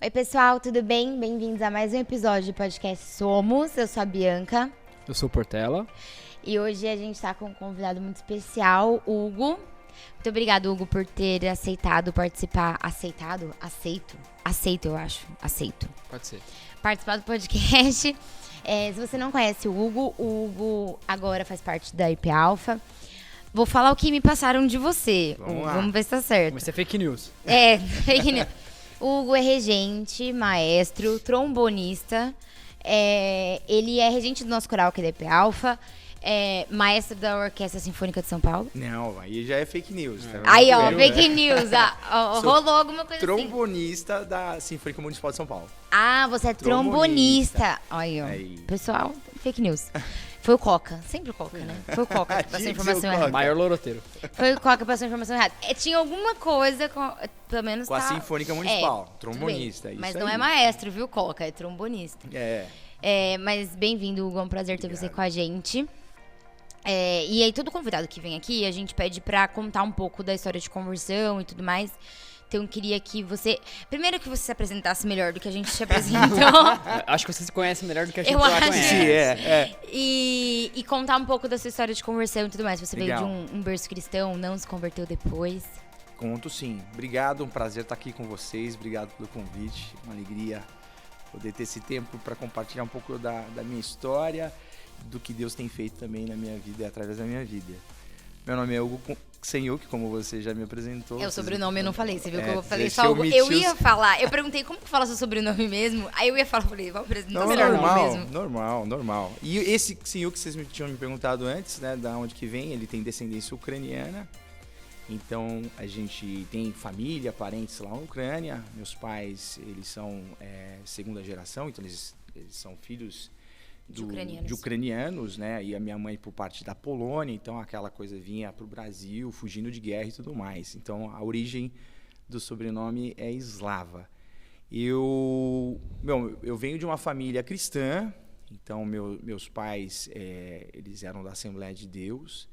Oi, pessoal, tudo bem? Bem-vindos a mais um episódio do podcast Somos. Eu sou a Bianca. Eu sou o Portela. E hoje a gente tá com um convidado muito especial, Hugo. Muito obrigado, Hugo, por ter aceitado participar. Aceito, eu acho. Aceito. Pode ser. Participar do podcast. Se você não conhece o Hugo agora faz parte da IP Alpha. Vou falar o que me passaram de você. Vamos ver se tá certo. Vai ser fake news. Fake news. O Hugo é regente, maestro, trombonista. Ele é regente do nosso coral, que é da IP Alpha. Maestro da Orquestra Sinfônica de São Paulo. Não, aí já é fake news. Tá? Aí, ó, fake news. Rolou alguma coisa trombonista assim. Da Sinfônica Municipal de São Paulo. Ah, você é trombonista. Aí, ó. Pessoal, fake news. Foi o Coca. Sempre o Coca, né? Foi o Coca que passou a informação errada. Maior loroteiro. Foi o Coca que passou a informação errada. Tinha alguma coisa, pelo menos com a Sinfônica Municipal. Trombonista. Mas isso não aí. é maestro, viu, Coca? É trombonista. Mas bem-vindo, Hugo. É um prazer ter você com a gente. E aí, todo convidado que vem aqui, a gente pede pra contar um pouco da história de conversão e tudo mais. Então, eu queria que você... Primeiro que você se apresentasse melhor do que a gente te apresentou. Acho que você se conhece melhor do que a gente conhece. E contar um pouco da sua história de conversão e tudo mais. Você Legal. veio de um berço cristão, não se converteu depois. Conto sim. Obrigado, um prazer estar aqui com vocês. Obrigado pelo convite. Uma alegria poder ter esse tempo para compartilhar um pouco da minha história, do que Deus tem feito também na minha vida e através da minha vida. Meu nome é Hugo Senhuk, como você já me apresentou. O sobrenome eu não falei, você viu que eu falei só só Hugo. Eu ia falar, eu perguntei como que fala seu sobrenome mesmo, aí eu ia falar, falei, vou apresentar o melhor nome mesmo. Normal. E esse Senhuk que vocês tinham me perguntado antes, né, da onde que vem, ele tem descendência ucraniana. Então, a gente tem família, parentes lá na Ucrânia. Meus pais, eles são segunda geração, então eles são filhos de ucranianos, né? E a minha mãe por parte da Polônia, então aquela coisa vinha para o Brasil, fugindo de guerra e tudo mais. Então, a origem do sobrenome é eslava. Eu venho de uma família cristã, então meus pais, eles eram da Assembleia de Deus.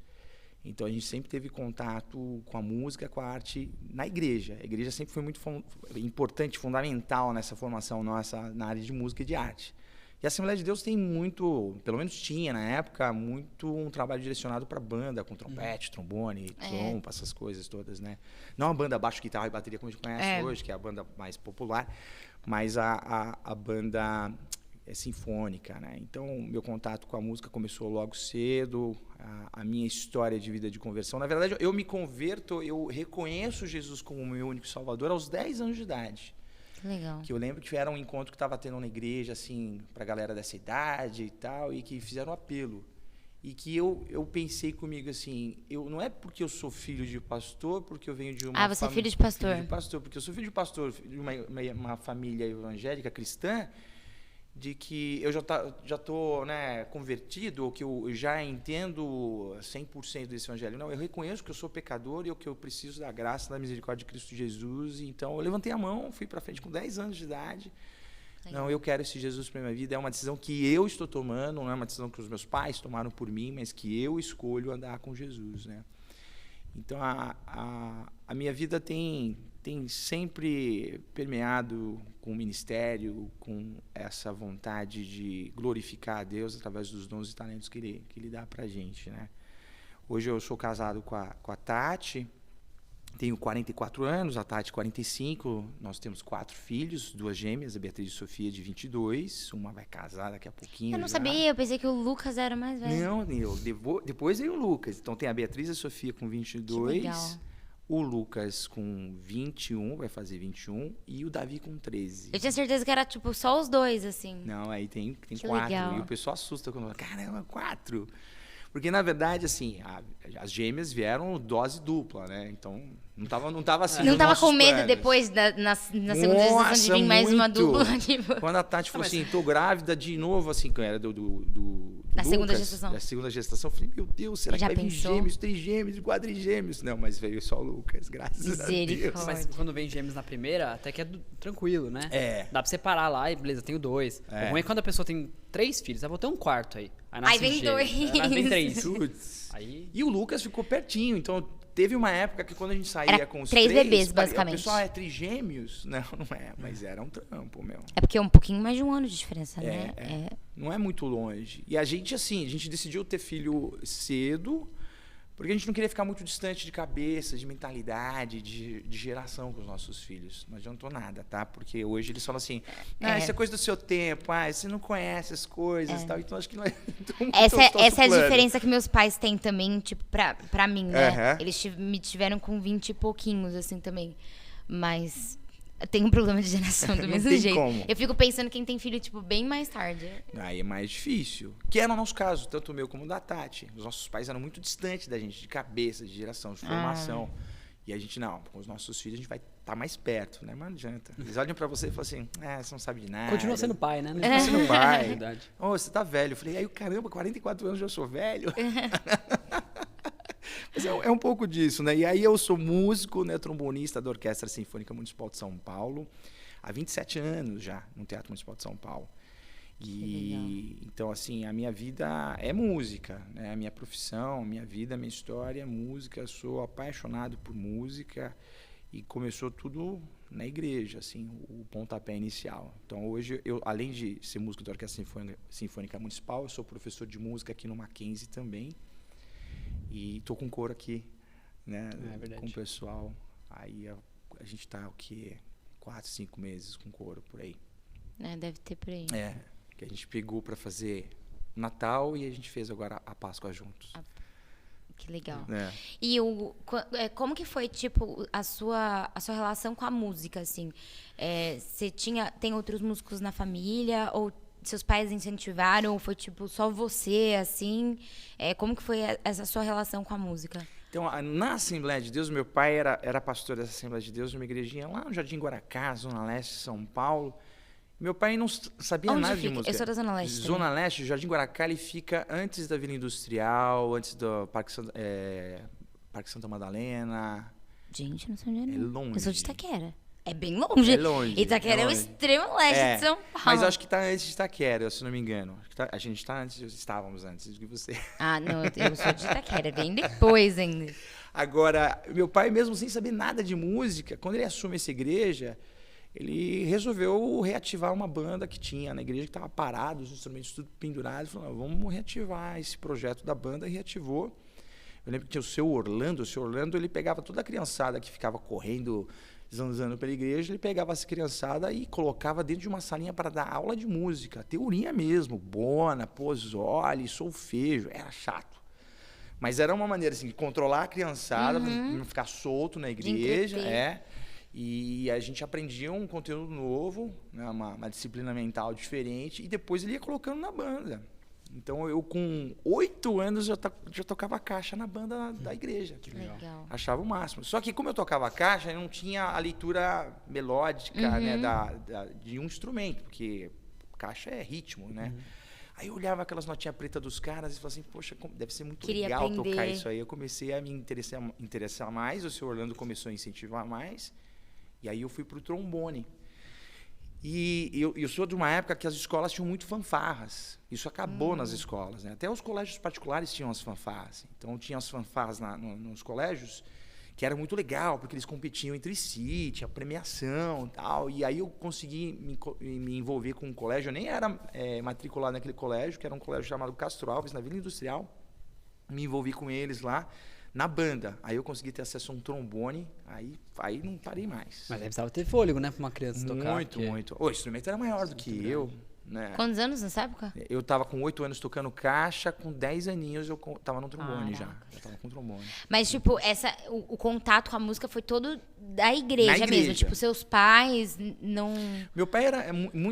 Então, a gente sempre teve contato com a música, com a arte na igreja. A igreja sempre foi muito importante, fundamental nessa formação nossa na área de música e de arte. E a Assembleia de Deus tem muito, pelo menos tinha na época, muito um trabalho direcionado para banda, com trompete, trombone, trompa, essas coisas todas, né? Não a banda baixo, guitarra e bateria como a gente conhece hoje, que é a banda mais popular, mas a banda sinfônica, né? Então, meu contato com a música começou logo cedo, a minha história de vida de conversão. Na verdade, eu me converto, eu reconheço Jesus como meu único salvador aos 10 anos de idade. Legal. Que eu lembro que era um encontro que estava tendo na igreja, assim, pra galera dessa idade e tal, e que fizeram um apelo. E que eu pensei comigo assim, não é porque eu sou filho de pastor, porque eu venho de uma você é filho de pastor. Filho de pastor, porque eu sou filho de pastor, de uma família evangélica cristã, de que eu já estou, né, convertido, ou que eu já entendo 100% desse evangelho. Não, eu reconheço que eu sou pecador e que eu preciso da graça, da misericórdia de Cristo Jesus. Então, eu levantei a mão, fui para frente com 10 anos de idade. Legal. Não, eu quero esse Jesus para minha vida. É uma decisão que eu estou tomando, não é uma decisão que os meus pais tomaram por mim, mas que eu escolho andar com Jesus, né? Então, a minha vida tem sempre permeado com o ministério, com essa vontade de glorificar a Deus através dos dons e talentos que Ele dá pra gente, né? Hoje eu sou casado com a Tati, tenho 44 anos, a Tati 45, nós temos 4 filhos, 2 gêmeas, a Beatriz e a Sofia de 22, uma vai casar daqui a pouquinho. Eu não sabia, eu pensei que o Lucas era mais velho. Não, depois veio o Lucas, então tem a Beatriz e a Sofia com 22, que legal. O Lucas com 21, vai fazer 21, e o Davi com 13. Eu tinha certeza que era, tipo, só os dois, assim. Não, aí tem 4. Legal. E o pessoal assusta quando fala, caramba, 4. Porque, na verdade, assim, as gêmeas vieram dose dupla, né? Então, não tava assim. Não tava com medo depois, na segunda gestação, de vir mais uma dupla? Tipo... Quando a Tati falou assim, tô grávida de novo, assim, que era do da Lucas, segunda gestação. Da segunda gestação, eu falei, meu Deus, será que vai vir gêmeos, 3 gêmeos e quadrigêmeos? Não, mas veio só o Lucas, graças a Deus. Mas quando vem gêmeos na primeira, até que é tranquilo, né? Dá pra separar lá e beleza, tenho 2. O ruim é quando a pessoa tem 3 filhos, vou ter um quarto aí. Aí vem 2. Aí vem 3. E o Lucas ficou pertinho, então teve uma época que quando a gente saía com os três bebês, basicamente. O pessoal é trigêmeos? Não é, mas era um trampo, meu. É porque é um pouquinho mais de um ano de diferença, né? Não é muito longe. E a gente, assim, a gente decidiu ter filho cedo, porque a gente não queria ficar muito distante de cabeça, de mentalidade, de geração com os nossos filhos. Não adiantou nada, tá? Porque hoje eles falam assim, isso é coisa do seu tempo, você não conhece as coisas e tal. Então acho que não é muito essa é a diferença que meus pais têm também, tipo, pra mim, né? Eles me tiveram com 20 e pouquinhos, assim, também. Mas tem um problema de geração do mesmo jeito. Como. Eu fico pensando quem tem filho, tipo, bem mais tarde. Aí é mais difícil. Que era o nosso caso, tanto o meu como o da Tati. Os nossos pais eram muito distantes da gente, de cabeça, de geração, de formação. E a gente, não, com os nossos filhos a gente vai estar mais perto, né? Mas não adianta. Eles olham pra você e falam assim, você não sabe de nada. Continua sendo pai, né? Continua sendo pai. É verdade. Você tá velho. Eu falei, aí caramba, 44 anos já sou velho. Mas é um pouco disso, né? E aí eu sou músico, né, trombonista da Orquestra Sinfônica Municipal de São Paulo, há 27 anos já, no Teatro Municipal de São Paulo. E então, assim, a minha vida é música, né? A minha profissão, a minha vida, a minha história é música. Eu sou apaixonado por música e começou tudo na igreja, assim, o pontapé inicial. Então, hoje, eu, além de ser músico da Orquestra Sinfônica Municipal, eu sou professor de música aqui no Mackenzie também. E tô com coro aqui, né? Com o pessoal. Aí a gente tá, 4, 5 meses com coro por aí. Deve ter por aí. Que a gente pegou para fazer Natal e a gente fez agora a Páscoa juntos. Que legal. E como que foi, tipo, a sua relação com a música, assim? Você tem outros músicos na família ou seus pais incentivaram ou foi, tipo, só você, assim? Como que foi essa sua relação com a música? Então, na Assembleia de Deus, meu pai era pastor dessa Assembleia de Deus, numa igrejinha lá no Jardim Guaracá, Zona Leste de São Paulo. Meu pai não sabia nada de música. Eu sou da Zona Leste. Zona Leste, o Jardim Guaracá, ele fica antes da Vila Industrial, antes do Parque Santa Madalena. Gente, não sei onde é. É longe. Eu sou de Itaquera. É bem longe. É longe. Itaquera é o extremo leste de São Paulo. Mas acho que está antes de Itaquera, se não me engano. A gente está antes, estávamos antes de você. Não, eu sou de Itaquera, bem depois ainda. Agora, meu pai, mesmo sem saber nada de música, quando ele assume essa igreja, ele resolveu reativar uma banda que tinha na igreja, que estava parado, os instrumentos tudo pendurados. Falou, vamos reativar esse projeto da banda, e reativou. Eu lembro que tinha o seu Orlando. O seu Orlando, ele pegava toda a criançada que ficava correndo, zanzando pela igreja, ele pegava essa criançada e colocava dentro de uma salinha para dar aula de música, teoria mesmo, bona, Pozzoli, solfejo, era chato. Mas era uma maneira assim, de controlar a criançada, para não ficar solto na igreja, e a gente aprendia um conteúdo novo, né, uma disciplina mental diferente, e depois ele ia colocando na banda. Então, eu com 8 anos já tocava caixa na banda da igreja. Que legal. Achava o máximo. Só que como eu tocava caixa, eu não tinha a leitura melódica, né, de um instrumento, porque caixa é ritmo, né? Aí eu olhava aquelas notinhas pretas dos caras e falava assim, poxa, deve ser muito legal tocar isso aí. Eu comecei a me interessar mais, o seu Orlando começou a incentivar mais, e aí eu fui pro trombone. E eu sou de uma época que as escolas tinham muito fanfarras. Isso acabou nas escolas, né? Até os colégios particulares tinham as fanfarras. Então, tinha as fanfarras nos colégios, que era muito legal, porque eles competiam entre si, tinha premiação e tal. E aí eu consegui me envolver com um colégio. Eu nem era matriculado naquele colégio, que era um colégio chamado Castro Alves, na Vila Industrial. Me envolvi com eles lá. Na banda, aí eu consegui ter acesso a um trombone, aí não parei mais. Mas aí precisava ter fôlego, né, para uma criança tocar. Muito. O instrumento era maior do que eu, né? Quantos anos nessa época? Eu tava com 8 anos tocando caixa, com 10 aninhos eu tava no trombone já. Já tava com trombone. Mas, tipo, o contato com a música foi todo da igreja mesmo? Tipo, seus pais não... Meu pai era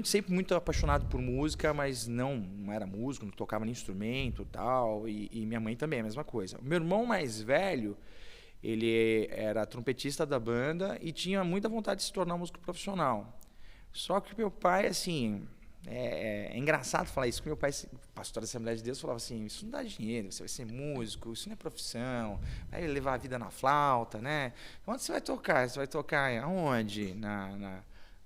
sempre muito apaixonado por música, mas não era músico, não tocava nem instrumento e tal. E minha mãe também, a mesma coisa. Meu irmão mais velho, ele era trompetista da banda e tinha muita vontade de se tornar músico profissional. Só que meu pai, assim... É engraçado falar isso, porque meu pai, pastor da Assembleia de Deus, falava assim, isso não dá dinheiro, você vai ser músico, isso não é profissão, vai levar a vida na flauta, né? Onde você vai tocar? Você vai tocar aonde?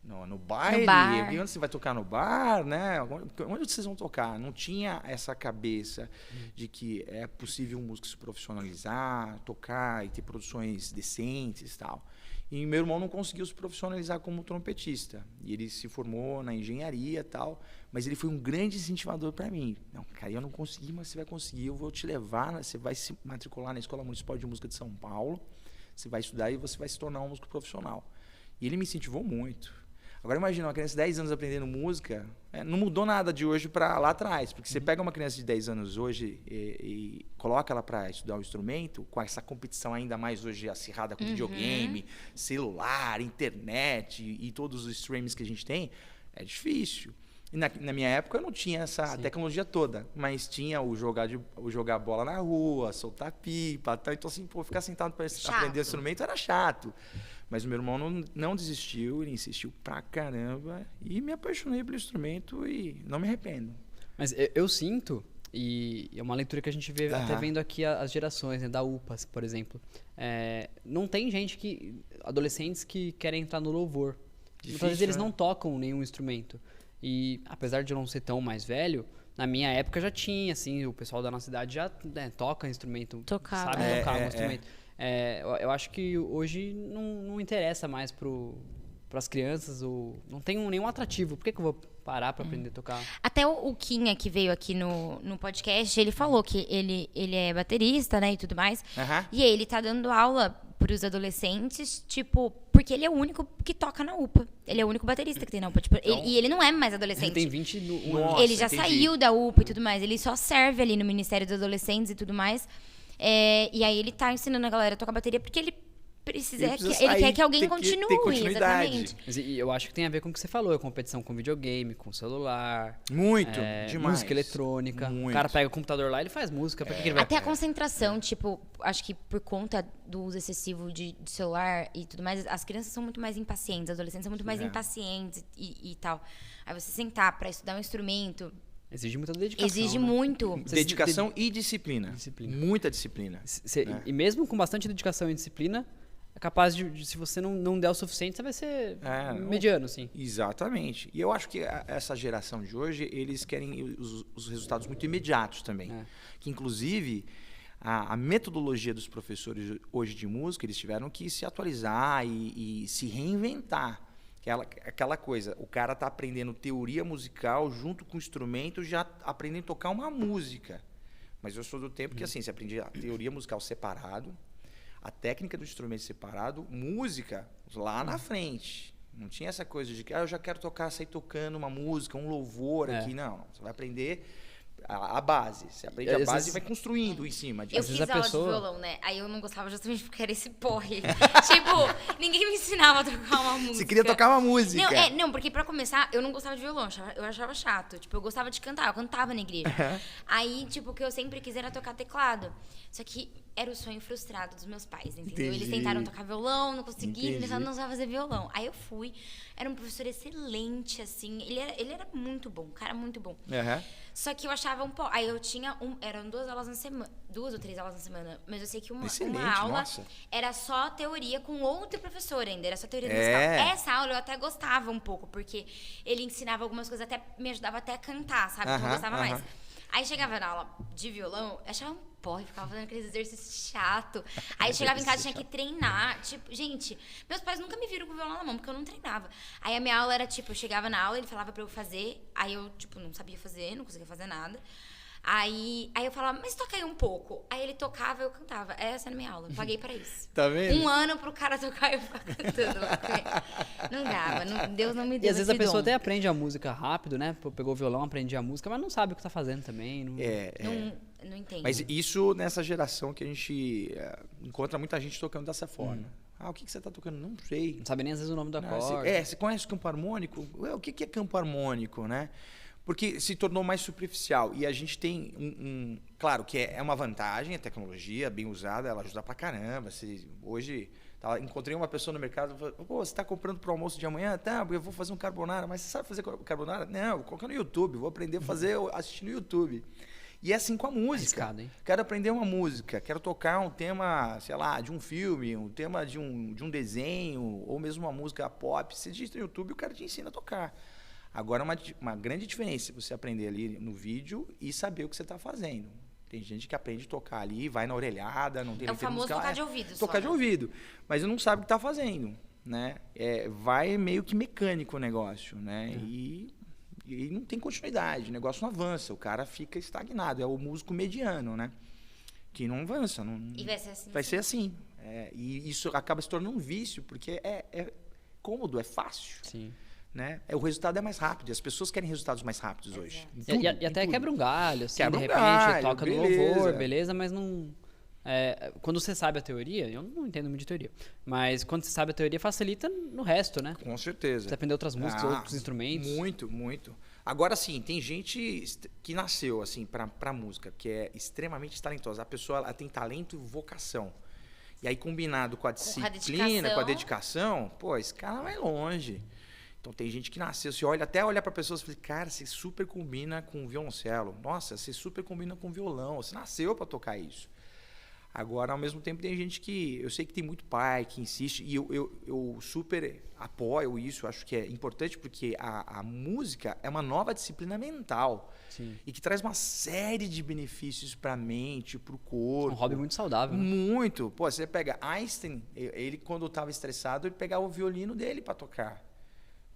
no baile, onde você vai tocar no bar, né? Onde vocês vão tocar? Não tinha essa cabeça de que é possível um músico se profissionalizar, tocar e ter produções decentes e tal. E meu irmão não conseguiu se profissionalizar como trompetista. E ele se formou na engenharia e tal, mas ele foi um grande incentivador para mim. Não, cara, eu não consegui, mas você vai conseguir, eu vou te levar, você vai se matricular na Escola Municipal de Música de São Paulo, você vai estudar e você vai se tornar um músico profissional. E ele me incentivou muito. Agora imagina, uma criança de 10 anos aprendendo música, não mudou nada de hoje para lá atrás, porque você pega uma criança de 10 anos hoje e coloca ela para estudar um instrumento, com essa competição ainda mais hoje acirrada com videogame, celular, internet e todos os streams que a gente tem, é difícil. E na minha época eu não tinha essa tecnologia toda, mas tinha o jogar bola na rua, soltar pipa, tal. Então assim, ficar sentado para aprender o instrumento era chato. Mas o meu irmão não desistiu, ele insistiu pra caramba e me apaixonei pelo instrumento e não me arrependo. Mas eu sinto, e é uma leitura que a gente vê até vendo aqui as gerações, né, da UPAS, por exemplo. Não tem adolescentes que querem entrar no louvor. Difícil, muitas vezes eles não tocam nenhum instrumento. E apesar de eu não ser tão mais velho, na minha época já tinha, assim, o pessoal da nossa cidade já toca instrumento, sabe tocar um instrumento. Eu acho que hoje não interessa mais para as crianças, não tem nenhum atrativo. Por que eu vou parar para aprender a tocar? Até o Kinha, que veio aqui no podcast, ele falou que ele é baterista, né, e tudo mais. E ele tá dando aula para os adolescentes, tipo, porque ele é o único que toca na UPA. Ele é o único baterista que tem na UPA. Tipo, então, e ele não é mais adolescente. Ele tem 21 anos. Ele já saiu da UPA e tudo mais. Ele só serve ali no Ministério dos Adolescentes e tudo mais. E aí ele tá ensinando a galera a tocar bateria porque ele quer que alguém continue, exatamente. E eu acho que tem a ver com o que você falou, a competição com videogame, com celular. Muito, demais. Música eletrônica. Muito. O cara pega o computador lá e ele faz música. Pra que ele vai... Até a concentração, tipo, acho que por conta do uso excessivo de celular e tudo mais, as crianças são muito mais impacientes, os adolescentes são muito mais impacientes e tal. Aí você sentar pra estudar um instrumento... Exige muita dedicação. Exige muito. Dedicação e disciplina. Muita disciplina. E mesmo com bastante dedicação e disciplina, é capaz de se você não der o suficiente, você vai ser mediano, sim. Exatamente. E eu acho que essa geração de hoje, eles querem os resultados muito imediatos também. Que, inclusive, a metodologia dos professores hoje de música, eles tiveram que se atualizar e se reinventar. Aquela coisa, o cara tá aprendendo teoria musical junto com o instrumento, já aprendendo a tocar uma música. Mas eu sou do tempo que assim, você aprende a teoria musical separado, a técnica do instrumento separado, música lá na frente. Não tinha essa coisa de que eu já quero tocar, sair tocando uma música, um louvor aqui. Não, você vai aprender a base. Você aprende a base e vai construindo em cima disso. Eu fiz aula de violão, né? Aí eu não gostava justamente porque era esse porre. Tipo, ninguém me ensinava a tocar uma música. Você queria tocar uma música. Não, porque pra começar, eu não gostava de violão. Eu achava chato. Tipo, eu gostava de cantar. Eu cantava na igreja. Aí, tipo, o que eu sempre quis era tocar teclado. Só que era o sonho frustrado dos meus pais, entendeu? Entendi. Eles tentaram tocar violão, não conseguiram. Eles não sabem fazer violão. Aí eu fui. Era um professor excelente, assim. Ele era muito bom. Um cara muito bom. Só que eu achava um pouco... Aí eu tinha... Eram 2 aulas na semana. 2 ou 3 aulas na semana. Mas eu sei que uma aula era só teoria com outro professor ainda. Era só teoria musical. Essa aula eu até gostava um pouco. Porque ele ensinava algumas coisas. Até me ajudava até a cantar, sabe? Eu gostava mais. Aí chegava na aula de violão. Eu achava um porra, ficava fazendo aqueles exercícios chato. Aí chegava em casa, tinha que treinar. Tipo, gente, meus pais nunca me viram com o violão na mão, porque eu não treinava. Aí a minha aula era, tipo, eu chegava na aula, ele falava pra eu fazer. Aí eu, tipo, não sabia fazer, não conseguia fazer nada. Aí eu falava, mas toca aí um pouco. Aí ele tocava e eu cantava. Essa era a minha aula, eu paguei pra isso. Tá vendo? 1 ano pro cara tocar e eu ficar cantando. Não dava, Deus não me deu. E às vezes a pessoa até aprende a música rápido, né? Pegou o violão, aprende a música, mas não sabe o que tá fazendo também. Não entendo. Mas isso nessa geração que a gente encontra muita gente tocando dessa forma. O que você tá tocando? Não sei. Não sabe nem às vezes o nome do acorde. Você conhece o campo harmônico? O que é campo harmônico, né? Porque se tornou mais superficial. E a gente tem claro que é uma vantagem, a tecnologia bem usada, ela ajuda pra caramba. Hoje, encontrei uma pessoa no mercado, falou, você tá comprando pro almoço de amanhã? Tá, eu vou fazer um carbonara. Mas você sabe fazer carbonara? Não, vou colocar no YouTube, vou aprender a fazer assistindo no YouTube. E é assim com a música. Arriscado, hein? Quero aprender uma música, quero tocar um tema, sei lá, de um filme, um tema de um desenho, ou mesmo uma música pop. Você digita no YouTube, o cara te ensina a tocar. Agora, uma grande diferença é você aprender ali no vídeo e saber o que você está fazendo. Tem gente que aprende a tocar ali, vai na orelhada, não tem É o famoso tocar de ouvido. Tocar de ouvido, mas não sabe o que está fazendo, né? Vai meio que mecânico o negócio, né? E não tem continuidade, o negócio não avança, o cara fica estagnado. É o músico mediano, né? Que não avança. E vai ser assim. Vai ser assim. E isso acaba se tornando um vício, porque é cômodo, é fácil. Sim. Né? O resultado é mais rápido. As pessoas querem resultados mais rápidos hoje. E até quebra um galho, assim, quebra de um repente, galho, toca beleza. no louvor, beleza, mas não... quando você sabe a teoria, eu não entendo muito de teoria, mas quando você sabe a teoria, facilita no resto, né? Com certeza. Você aprender outras músicas, outros instrumentos. Muito, muito. Agora, sim, tem gente que nasceu, assim, pra música, que é extremamente talentosa. A pessoa ela tem talento e vocação. E aí, combinado com a disciplina, com a dedicação, pô, esse cara vai longe. Então, tem gente que nasceu, você até olha para pessoas e fala, cara, você super combina com violoncelo. Nossa, você super combina com violão. Você nasceu para tocar isso. Agora, ao mesmo tempo, tem gente que... Eu sei que tem muito pai que insiste, e eu super apoio isso, acho que é importante, porque a música é uma nova disciplina mental. Sim. E que traz uma série de benefícios para a mente, para o corpo. Um hobby muito saudável. Né? Muito. Pô, você pega Einstein, ele quando estava estressado, ele pegava o violino dele para tocar.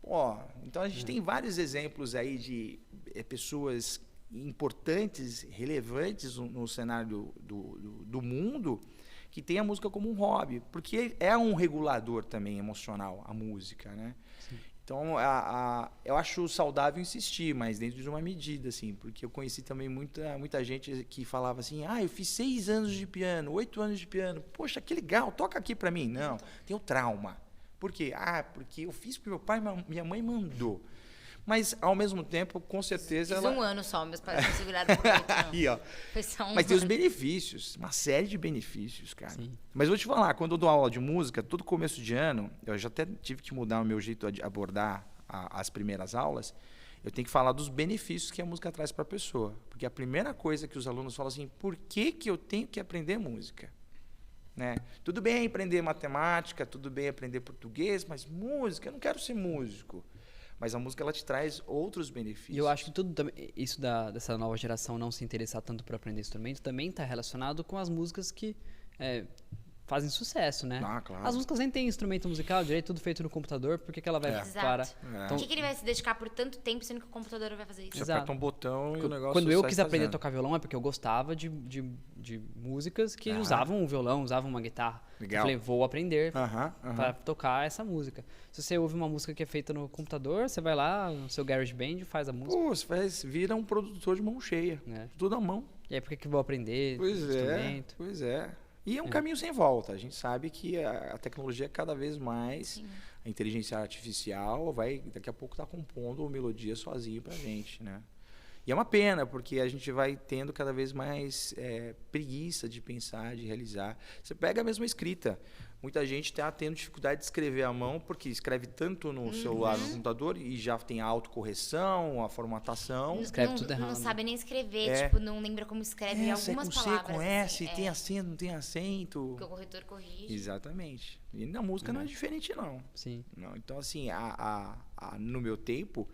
Pô, então a gente tem vários exemplos aí de pessoas importantes, relevantes no cenário do mundo, que tem a música como um hobby, porque é um regulador também emocional, a música, né? Sim. Então, eu acho saudável insistir, mas dentro de uma medida, assim, porque eu conheci também muita gente que falava assim, eu fiz 6 anos de piano, 8 anos de piano, poxa, que legal, toca aqui pra mim. Não, tem o trauma. Por quê? Porque eu fiz porque meu pai e minha mãe mandou. Mas, ao mesmo tempo, com certeza... Fiz um ano só, meus pais não seguraram por muito, não. Aí, ó. Foi só um Mas tem os ano. benefícios, uma série de benefícios, cara. Sim. Mas vou te falar, quando eu dou aula de música, todo começo de ano, eu já até tive que mudar o meu jeito de abordar as primeiras aulas, eu tenho que falar dos benefícios que a música traz para a pessoa. Porque a primeira coisa que os alunos falam assim, por que eu tenho que aprender música? Né? Tudo bem aprender matemática, tudo bem aprender português, mas música, eu não quero ser músico. Mas a música ela te traz outros benefícios. E eu acho que tudo isso dessa nova geração não se interessar tanto por aprender instrumento também está relacionado com as músicas que fazem sucesso, né? Claro. As músicas nem têm instrumento musical direito, tudo feito no computador, por que ela vai para... Então, por que ele vai se dedicar por tanto tempo, sendo que o computador vai fazer isso? Você aperta um botão e o negócio Quando eu sai quis aprender a fazendo. tocar violão é porque eu gostava de músicas que usavam um violão, usavam uma guitarra. Legal. Eu falei, vou aprender para tocar essa música. Se você ouve uma música que é feita no computador, você vai lá no seu GarageBand, faz a música. Pô, você vira um produtor de mão cheia. Tudo à mão. E aí por que eu vou aprender instrumento? Pois é. E é um caminho sem volta. A gente sabe que a tecnologia cada vez mais, sim, a inteligência artificial vai daqui a pouco estar compondo melodia sozinho pra gente, né? E é uma pena, porque a gente vai tendo cada vez mais preguiça de pensar, de realizar. Você pega a mesma escrita. Muita gente está tendo dificuldade de escrever à mão, porque escreve tanto no celular, no computador, e já tem a autocorreção, a formatação. Escreve tudo errado. Não sabe nem escrever, tipo, não lembra como escreve algumas com palavras. C, com S, tem acento, não tem acento. Porque o corretor corrige. Exatamente. E na música não é diferente, não. Sim. Não, então, assim, no meu tempo,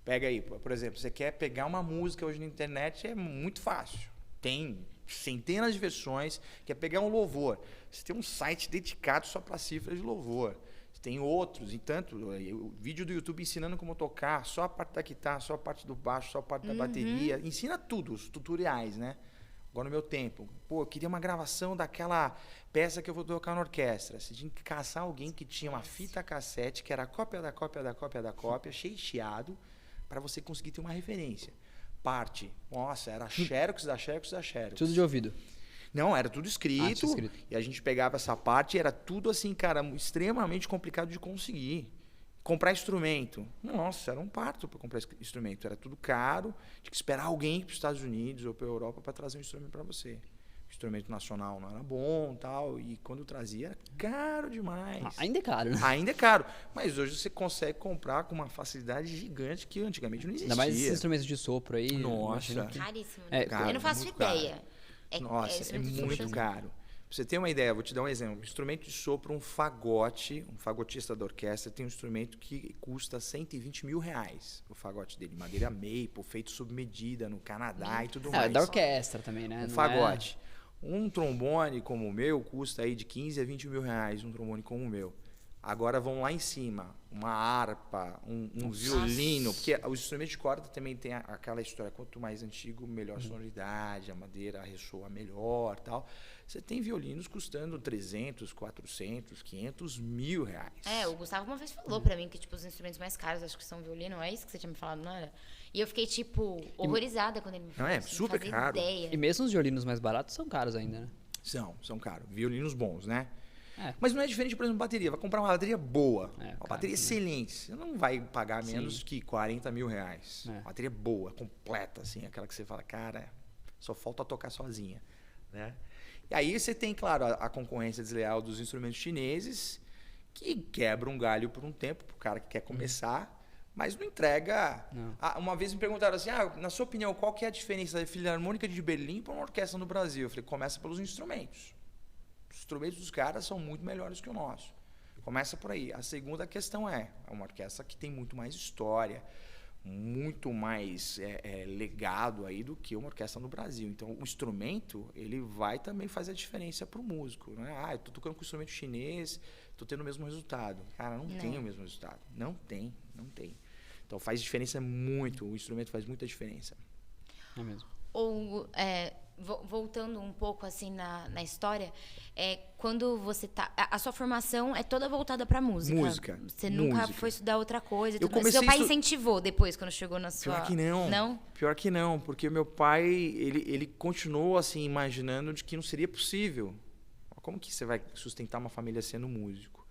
pega aí, por exemplo, você quer pegar uma música hoje na internet, é muito fácil. Tem centenas de versões, quer pegar um louvor. Você tem um site dedicado só para cifras de louvor. Você tem outros, e tanto, o vídeo do YouTube ensinando como tocar, só a parte da guitarra, só a parte do baixo, só a parte da bateria. Ensina tudo, os tutoriais, né? Agora, no meu tempo, eu queria uma gravação daquela peça que eu vou tocar na orquestra. Você tinha que caçar alguém que tinha uma fita cassete, que era cópia da cópia da cópia da cópia, cheio de chiado, para você conseguir ter uma referência. Parte. Nossa, era xerox da xerox da xerox. Tudo de ouvido. Não, era tudo escrito, e a gente pegava essa parte e era tudo assim, cara, extremamente complicado de conseguir. Comprar instrumento. Nossa, era um parto para comprar instrumento. Era tudo caro, tinha que esperar alguém para os Estados Unidos ou para a Europa para trazer um instrumento para você. instrumento nacional não era bom e tal, e quando eu trazia era caro demais. Ainda é caro, né? Ainda é caro, mas hoje você consegue comprar com uma facilidade gigante que antigamente não existia. Ainda mais esses instrumentos de sopro aí. Nossa. Caríssimo, né? Caro, eu não faço ideia. Nossa, é muito caro. Pra você ter uma ideia, vou te dar um exemplo. Um instrumento de sopro, um fagotista da orquestra tem um instrumento que custa R$120 mil. O fagote dele, madeira maple, feito sob medida no Canadá e tudo mais. É da orquestra também, né? Um fagote. Um trombone como o meu custa aí de 15 a 20 mil reais, um trombone como o meu. Agora vão lá em cima, uma harpa, um violino, porque os instrumentos de corda também tem aquela história, quanto mais antigo, melhor sonoridade, a madeira ressoa melhor, tal. Você tem violinos custando 300, 400, 500 mil reais. O Gustavo uma vez falou pra mim que tipo, os instrumentos mais caros, acho que são violino, é isso que você tinha me falado, não era? E eu fiquei, tipo, horrorizada quando ele me falou. Não, super caro. Ideia. E mesmo os violinos mais baratos são caros ainda, né? São caros. Violinos bons, né? Mas não é diferente, por exemplo, bateria. Vai comprar uma bateria boa, uma bateria excelente. Você não vai pagar menos que 40 mil reais. Uma bateria boa, completa, assim. Aquela que você fala, cara, só falta tocar sozinha, né? E aí você tem, claro, a concorrência desleal dos instrumentos chineses, que quebra um galho por um tempo pro cara que quer começar, mas não entrega. Uma vez me perguntaram assim, na sua opinião, qual que é a diferença da Filarmônica de Berlim para uma orquestra no Brasil? Eu falei, começa pelos instrumentos. Os instrumentos dos caras são muito melhores que o nosso. Começa por aí. A segunda questão é uma orquestra que tem muito mais história, muito mais legado aí do que uma orquestra no Brasil. Então, o instrumento, ele vai também fazer a diferença para o músico. Né? Eu estou tocando com instrumento chinês, estou tendo o mesmo resultado. Cara, não tem o mesmo resultado. Não tem. Então, faz diferença muito. O instrumento faz muita diferença. É mesmo. Voltando um pouco assim na história, quando você tá, a sua formação é toda voltada para música. Você nunca foi estudar outra coisa. Seu pai incentivou depois quando chegou na sua? Pior que não. Não? Pior que não, porque meu pai ele continuou assim imaginando de que não seria possível. Como que você vai sustentar uma família sendo músico?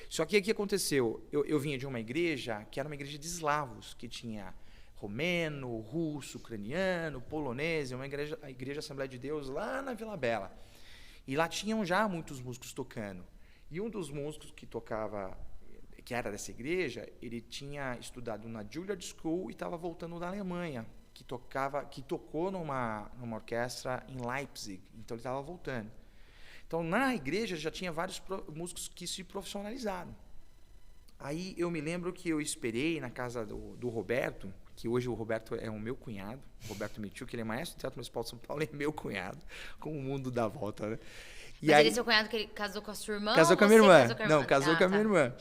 Só que o que aconteceu? Eu vinha de uma igreja que era uma igreja de eslavos, que tinha romeno, russo, ucraniano, polonês, a igreja Assembleia de Deus lá na Vila Bela. E lá tinham já muitos músicos tocando. E um dos músicos que tocava, que era dessa igreja, ele tinha estudado na Juilliard School e estava voltando da Alemanha, que tocou numa orquestra em Leipzig. Então ele estava voltando. Então na igreja já tinha vários músicos que se profissionalizaram. Aí eu me lembro que eu esperei na casa do Roberto, que hoje o Roberto é o meu cunhado, Roberto Mitiu, que ele é maestro do Teatro Municipal de São Paulo, é meu cunhado, como o mundo dá volta, né? Mas ele é seu cunhado que ele casou com a sua irmã? Casou com a minha irmã. Não, casou com a minha irmã.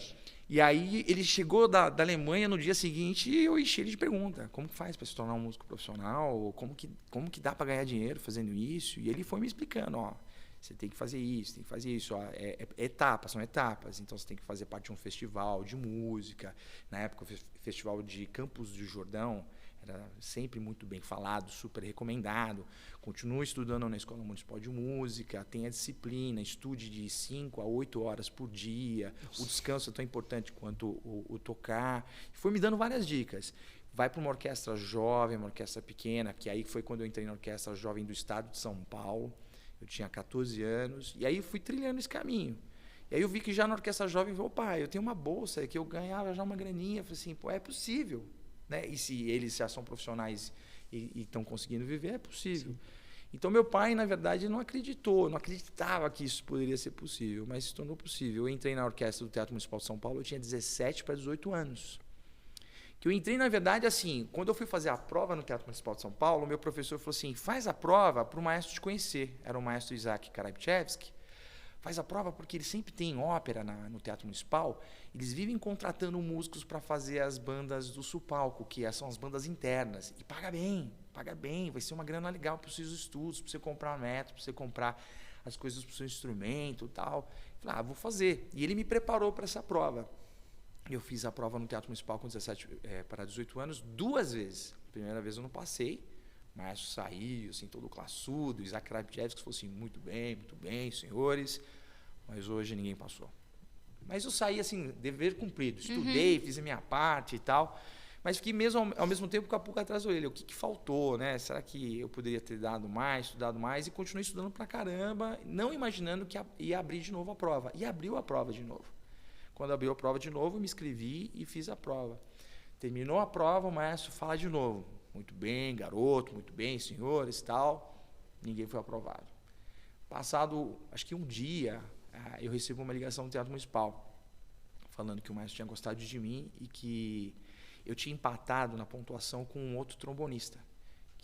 E aí ele chegou da Alemanha no dia seguinte e eu enchi ele de pergunta. Como que faz para se tornar um músico profissional? Como que dá para ganhar dinheiro fazendo isso? E ele foi me explicando, você tem que fazer isso, tem que fazer isso. São etapas. Então, você tem que fazer parte de um festival de música. Na época, o Festival de Campos do Jordão era sempre muito bem falado, super recomendado. Continue estudando na Escola Municipal de Música, tenha disciplina, estude de 5 a 8 horas por dia. O descanso é tão importante quanto o tocar. Foi me dando várias dicas. Vai para uma orquestra jovem, uma orquestra pequena, que aí foi quando eu entrei na Orquestra Jovem do Estado de São Paulo. Eu tinha 14 anos, e aí eu fui trilhando esse caminho. E aí eu vi que já na Orquestra Jovem, eu tenho uma bolsa, que eu ganhava já uma graninha. Eu falei assim, é possível. Né? E se eles já são profissionais e estão conseguindo viver, é possível. Sim. Então, meu pai, na verdade, não acreditava que isso poderia ser possível, mas se tornou possível. Eu entrei na orquestra do Teatro Municipal de São Paulo, eu tinha 17 para 18 anos. Que eu entrei, na verdade, assim, quando eu fui fazer a prova no Teatro Municipal de São Paulo, o meu professor falou assim, faz a prova para o maestro te conhecer. Era o maestro Isaac Karabchevsky. Faz a prova porque ele sempre tem ópera no Teatro Municipal. Eles vivem contratando músicos para fazer as bandas do subpalco, que são as bandas internas. E paga bem, vai ser uma grana legal para os seus estudos, para você comprar metro, para você comprar as coisas para o seu instrumento e tal. Eu falei, vou fazer. E ele me preparou para essa prova. Eu fiz a prova no Teatro Municipal com 17 para 18 anos 2 vezes. A primeira vez eu não passei, o maestro saiu, assim, todo classudo. Isaac Karabchevsky falou assim, muito bem, senhores, mas hoje ninguém passou. Mas eu saí assim, dever cumprido. Estudei, fiz a minha parte e tal. Mas fiquei ao mesmo tempo com a pulga atrás da orelha. O que faltou, né? Será que eu poderia ter dado mais, estudado mais? E continuei estudando pra caramba, não imaginando que ia abrir de novo a prova. E abriu a prova de novo. Quando abriu a prova de novo, me inscrevi e fiz a prova. Terminou a prova, o maestro fala de novo. Muito bem, garoto, muito bem, senhores, tal. Ninguém foi aprovado. Passado, acho que um dia, eu recebo uma ligação do Teatro Municipal, falando que o maestro tinha gostado de mim e que eu tinha empatado na pontuação com um outro trombonista.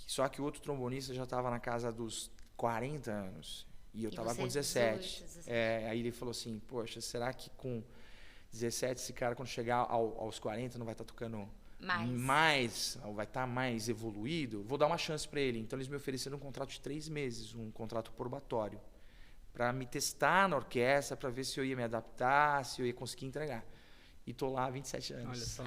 Só que o outro trombonista já estava na casa dos 40 anos e eu estava com 17. 18. Aí ele falou assim, poxa, será que com 17 esse cara, quando chegar aos 40, não vai estar tocando mais, ou vai estar mais evoluído? Vou dar uma chance para ele. Então eles me ofereceram um contrato de 3 meses, um contrato probatório, para me testar na orquestra, para ver se eu ia me adaptar, se eu ia conseguir entregar. E tô lá há 27 anos. Olha só.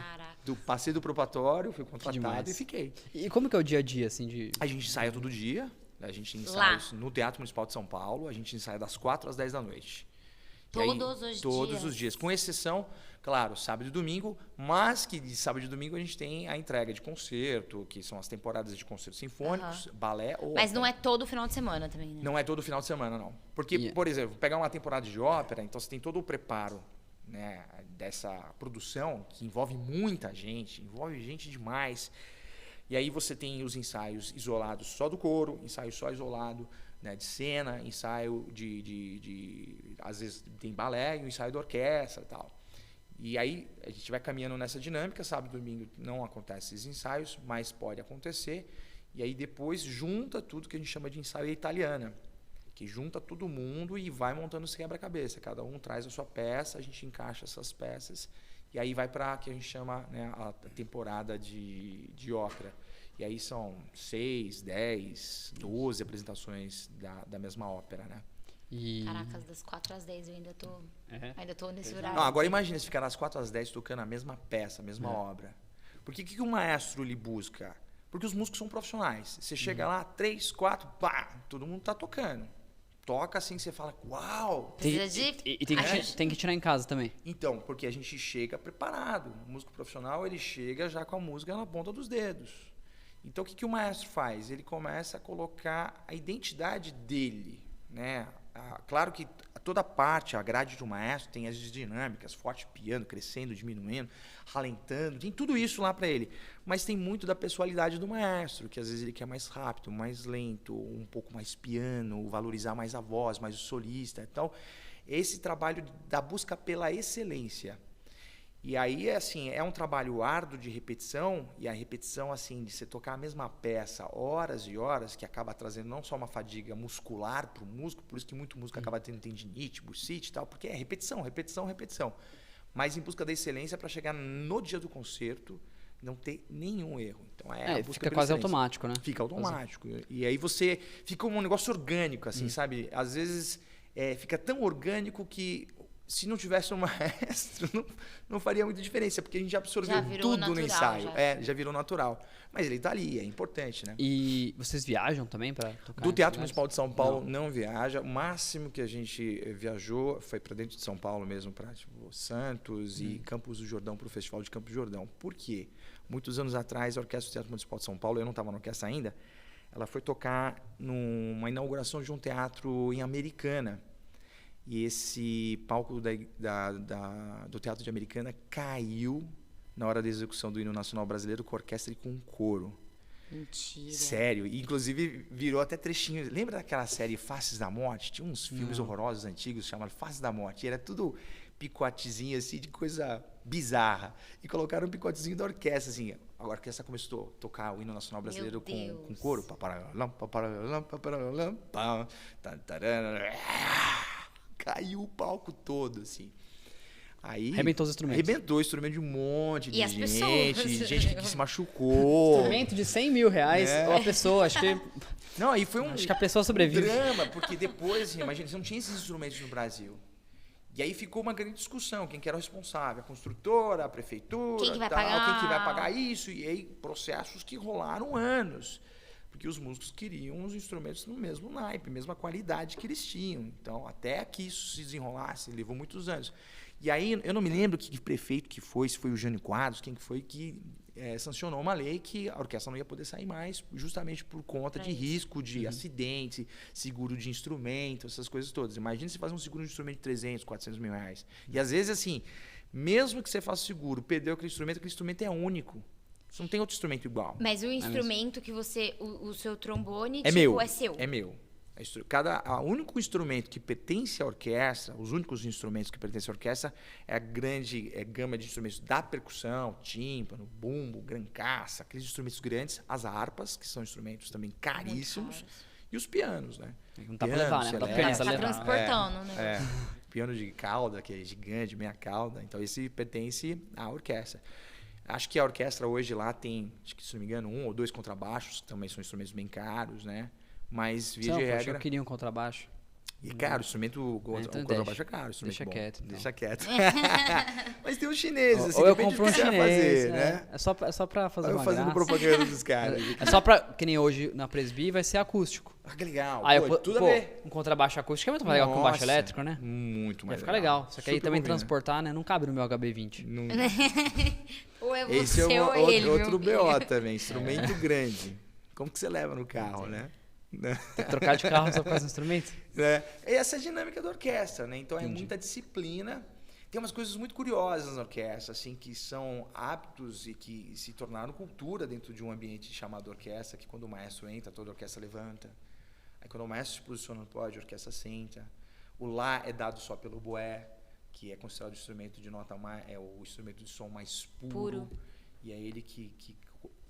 Passei do probatório, fui contratado e fiquei. E como que é o dia a dia, assim, de... A gente ensaia todo dia. A gente ensaia no Teatro Municipal de São Paulo. A gente ensaia das 4 às 10 da noite. Todos os dias. Com exceção, claro, sábado e domingo. Mas que de sábado e domingo a gente tem a entrega de concerto, que são as temporadas de concertos sinfônicos, balé ou Mas não é todo final de semana também, né? Não é todo final de semana, não. Porque, por exemplo, pegar uma temporada de ópera, então você tem todo o preparo, né, dessa produção, que envolve muita gente, envolve gente demais. E aí você tem os ensaios isolados só do coro, ensaio só isolado, né, de cena, ensaio às vezes tem balé e o ensaio da orquestra e tal. E aí a gente vai caminhando nessa dinâmica, sábado e domingo não acontecem esses ensaios, mas pode acontecer. E aí depois junta tudo que a gente chama de ensaio italiana, que junta todo mundo e vai montando esse quebra-cabeça. Cada um traz a sua peça, a gente encaixa essas peças e aí vai para que a gente chama, né, a temporada de ópera. E aí são 6, 10, 12 apresentações da mesma ópera, né? Caracas, das 4 às 10 eu ainda tô nesse horário. Não, agora imagina se ficar das 4 às 10 tocando a mesma peça, a mesma obra. Porque o que o maestro lhe busca? Porque os músicos são profissionais. Você chega lá, 3, 4, pá, todo mundo tá tocando. Toca assim, você fala, uau! E tem que tirar em casa também. Então, porque a gente chega preparado. O músico profissional, ele chega já com a música na ponta dos dedos. Então, o que o maestro faz? Ele começa a colocar a identidade dele, né? Claro que toda parte, a grade do maestro tem as dinâmicas, forte piano, crescendo, diminuindo, ralentando, tem tudo isso lá para ele. Mas tem muito da pessoalidade do maestro, que às vezes ele quer mais rápido, mais lento, um pouco mais piano, valorizar mais a voz, mais o solista. Então, esse trabalho da busca pela excelência. E aí, assim, é um trabalho árduo de repetição, e a repetição, assim, de você tocar a mesma peça horas e horas, que acaba trazendo não só uma fadiga muscular para o músico, por isso que muito músico acaba tendo tendinite, bursite e tal, porque é repetição, repetição, repetição. Mas em busca da excelência para chegar no dia do concerto, não ter nenhum erro. Então, a busca fica quase automático, né? Fica automático. E aí você fica um negócio orgânico, assim, sabe? Às vezes fica tão orgânico que se não tivesse um maestro, não faria muita diferença, porque a gente já absorveu tudo natural, no ensaio. Já virou natural. Mas ele está ali, é importante, né? E vocês viajam também para tocar? Do Teatro Municipal de São Paulo não viaja. O máximo que a gente viajou foi para dentro de São Paulo mesmo, para Santos e Campos do Jordão, para o Festival de Campos do Jordão. Por quê? Muitos anos atrás, a Orquestra do Teatro Municipal de São Paulo, eu não estava na orquestra ainda, ela foi tocar numa inauguração de um teatro em Americana. E esse palco do Teatro de Americana caiu na hora da execução do hino nacional brasileiro com orquestra e com coro. Mentira. Sério. E, inclusive, virou até trechinho. Lembra daquela série Faces da Morte? Tinha uns filmes horrorosos antigos chamados Faces da Morte. E era tudo picotezinho, assim, de coisa bizarra. E colocaram um picotezinho da orquestra, assim. A orquestra começou a tocar o hino nacional brasileiro com coro. Caiu o palco todo, assim. Aí arrebentou os instrumentos. Arrebentou o instrumento de um monte de gente. Gente que se machucou. Instrumento de 100 mil reais, ou a pessoa, acho que... Não, aí foi acho que a pessoa sobrevive. Um drama, porque depois, assim, imagina, você não tinha esses instrumentos no Brasil. E aí ficou uma grande discussão, quem que era o responsável, a construtora, a prefeitura, quem que vai pagar? Quem que vai pagar isso, e aí processos que rolaram anos. porque os músicos queriam os instrumentos no mesmo naipe, mesma qualidade que eles tinham. Então, até que isso se desenrolasse, levou muitos anos. E aí, eu não me lembro que prefeito que foi, se foi o Jânio Quadros, quem que foi que sancionou uma lei que a orquestra não ia poder sair mais, justamente por conta de risco de acidente, seguro de instrumento, essas coisas todas. Imagina se fazer um seguro de instrumento de 300, 400 mil reais. E às vezes, assim, mesmo que você faça seguro, perdeu aquele instrumento é único. Você não tem outro instrumento igual. Mas o instrumento que você... O seu trombone, é meu. é seu? É meu. O único instrumento que pertence à orquestra, os únicos instrumentos que pertencem à orquestra, é a grande gama de instrumentos da percussão, tímpano, bumbo, grancaça, aqueles instrumentos grandes, as harpas, que são instrumentos também caríssimos, e os pianos, né? Não dá pra levar, né? Tá transportando, né? Piano de cauda, que é gigante, meia cauda, então esse pertence à orquestra. Acho que a orquestra hoje lá tem, acho que, se não me engano, 1 ou 2 contrabaixos, que também são instrumentos bem caros, né? Mas, via de regra... Eu queria um contrabaixo. E caro, o contrabaixo é caro. Deixa bom. Quieto. Então. Deixa quieto. Mas tem os chineses, assim, ou eu compro um chinês, fazer, né? É só pra fazer uma fazendo graça. propaganda dos caras. É só pra, que nem hoje na Presby, vai ser acústico. Ah, que legal. Aí tudo a ver. Um contrabaixo acústico é muito mais legal que um baixo elétrico, né? Muito mais legal. Vai ficar legal. Só que aí também transportar, né? Não cabe no meu HB20. Não. Ou é você Esse é ou ele, outro BO também, instrumento grande. Como que você leva no carro, né? Tem que trocar de carro só por causa do instrumento? Essa é a dinâmica da orquestra, né? Então é muita disciplina. Tem umas coisas muito curiosas na orquestra, assim, que são hábitos e que se tornaram cultura dentro de um ambiente chamado orquestra, que quando o maestro entra, toda a orquestra levanta. Aí quando o maestro se posiciona no pódio, a orquestra senta. O lá é dado só pelo oboé, que é considerado o instrumento de nota é o instrumento de som mais puro. E é ele que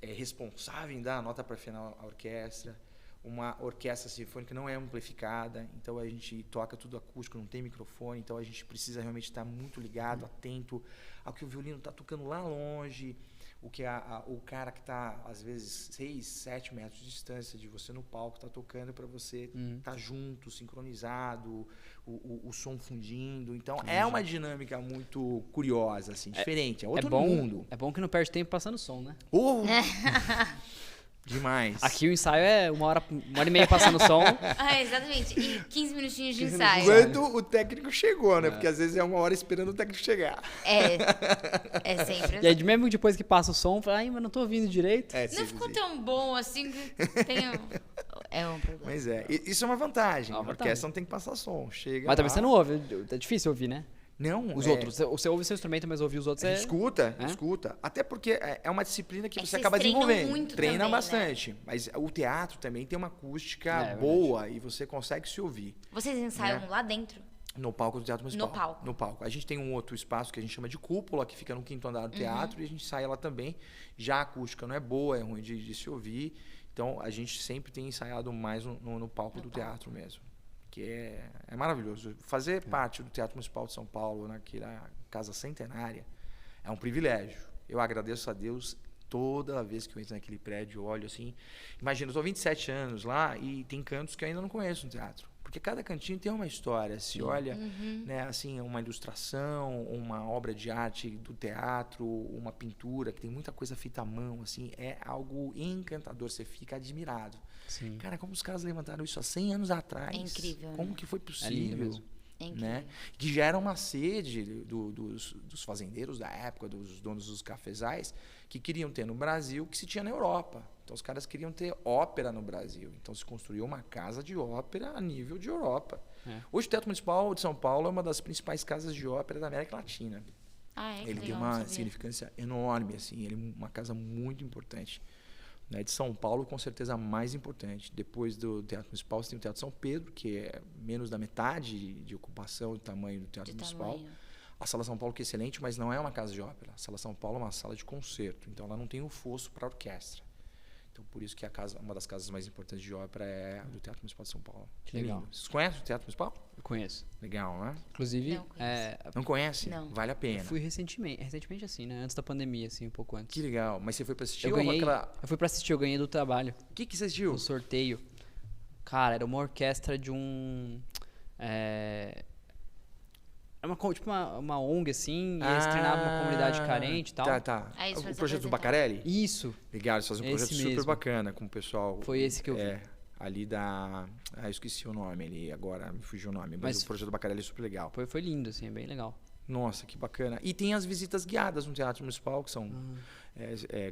é responsável em dar a nota para final à orquestra. Uma orquestra sinfônica não é amplificada, então a gente toca tudo acústico, não tem microfone, então a gente precisa realmente estar muito ligado, atento ao que o violino está tocando lá longe, o que o cara que está, às vezes, 6, 7 metros de distância de você no palco está tocando para você estar junto, sincronizado, o som fundindo. Então, é uma dinâmica muito curiosa, assim, diferente, é outro mundo. É bom que não perde tempo passando som, né? Demais. Aqui o ensaio é 1h30 passando som. Exatamente. E 15 minutinhos de ensaio. Quando o técnico chegou, né? Porque às vezes é 1 hora esperando o técnico chegar. É sempre. E aí, mesmo depois que passa o som, fala, mas não tô ouvindo direito. Não ficou tão bom assim. É um problema. Mas isso é uma vantagem. A orquestra não tem que passar som. Chega mas também você não ouve. É difícil ouvir, né? Não. Os outros. Você ouve seu instrumento, mas ouvir os outros Escuta. Até porque é uma disciplina que você acaba desenvolvendo. Treina também, bastante. Né? Mas o teatro também tem uma acústica boa e você consegue se ouvir. Vocês ensaiam lá dentro? No palco do Teatro Municipal. No palco. A gente tem um outro espaço que a gente chama de cúpula, que fica no 5º andar do teatro, e a gente sai lá também. Já a acústica não é boa, é ruim de se ouvir. Então, a gente sempre tem ensaiado mais no palco do teatro mesmo. Que é maravilhoso. Fazer parte do Teatro Municipal de São Paulo, naquela casa centenária, é um privilégio. Eu agradeço a Deus toda vez que eu entro naquele prédio, olho assim. Imagina, eu estou há 27 anos lá e tem cantos que eu ainda não conheço no teatro. Porque cada cantinho tem uma história. Se olha, né, assim, uma ilustração, uma obra de arte do teatro, uma pintura, que tem muita coisa feita à mão, assim, é algo encantador. Você fica admirado. Sim. Cara, como os caras levantaram isso há 100 anos atrás? É incrível. Como que foi possível? É incrível. Né? Que já era uma sede dos fazendeiros da época, dos donos dos cafezais, que queriam ter no Brasil, que se tinha na Europa. Então, os caras queriam ter ópera no Brasil. Então, se construiu uma casa de ópera a nível de Europa. Hoje, o Teatro Municipal de São Paulo é uma das principais casas de ópera da América Latina. Ele tem uma significância enorme, assim. Ele é uma casa muito importante. Né, de São Paulo, com certeza a mais importante. Depois do Teatro Municipal, você tem o Teatro São Pedro, que é menos da metade de ocupação e tamanho do Teatro Municipal. A Sala São Paulo, que é excelente, mas não é uma casa de ópera. A Sala São Paulo é uma sala de concerto, então ela não tem o fosso para orquestra. Então, por isso que uma das casas mais importantes de ópera é do Teatro Municipal de São Paulo. Que legal. Vocês conhecem o Teatro Municipal? Eu conheço. Legal, né? Inclusive... Não conhece? Não. Vale a pena. Eu fui recentemente assim, né? Antes da pandemia, assim, um pouco antes. Que legal. Mas você foi pra assistir? Eu fui pra assistir, eu ganhei do trabalho. O que você assistiu? No sorteio. Cara, era uma orquestra de tipo uma ONG, assim, e eles treinavam uma comunidade carente e tal. Tá. O projeto do Bacarelli? Isso. Legal, eles fazem um projeto super bacana com o pessoal. Foi esse que eu vi. Ali da... eu esqueci o nome ali, agora me fugiu o nome. Mas o projeto do Bacarelli é super legal. Foi lindo, assim, é bem legal. Nossa, que bacana. E tem as visitas guiadas no Teatro Municipal, que são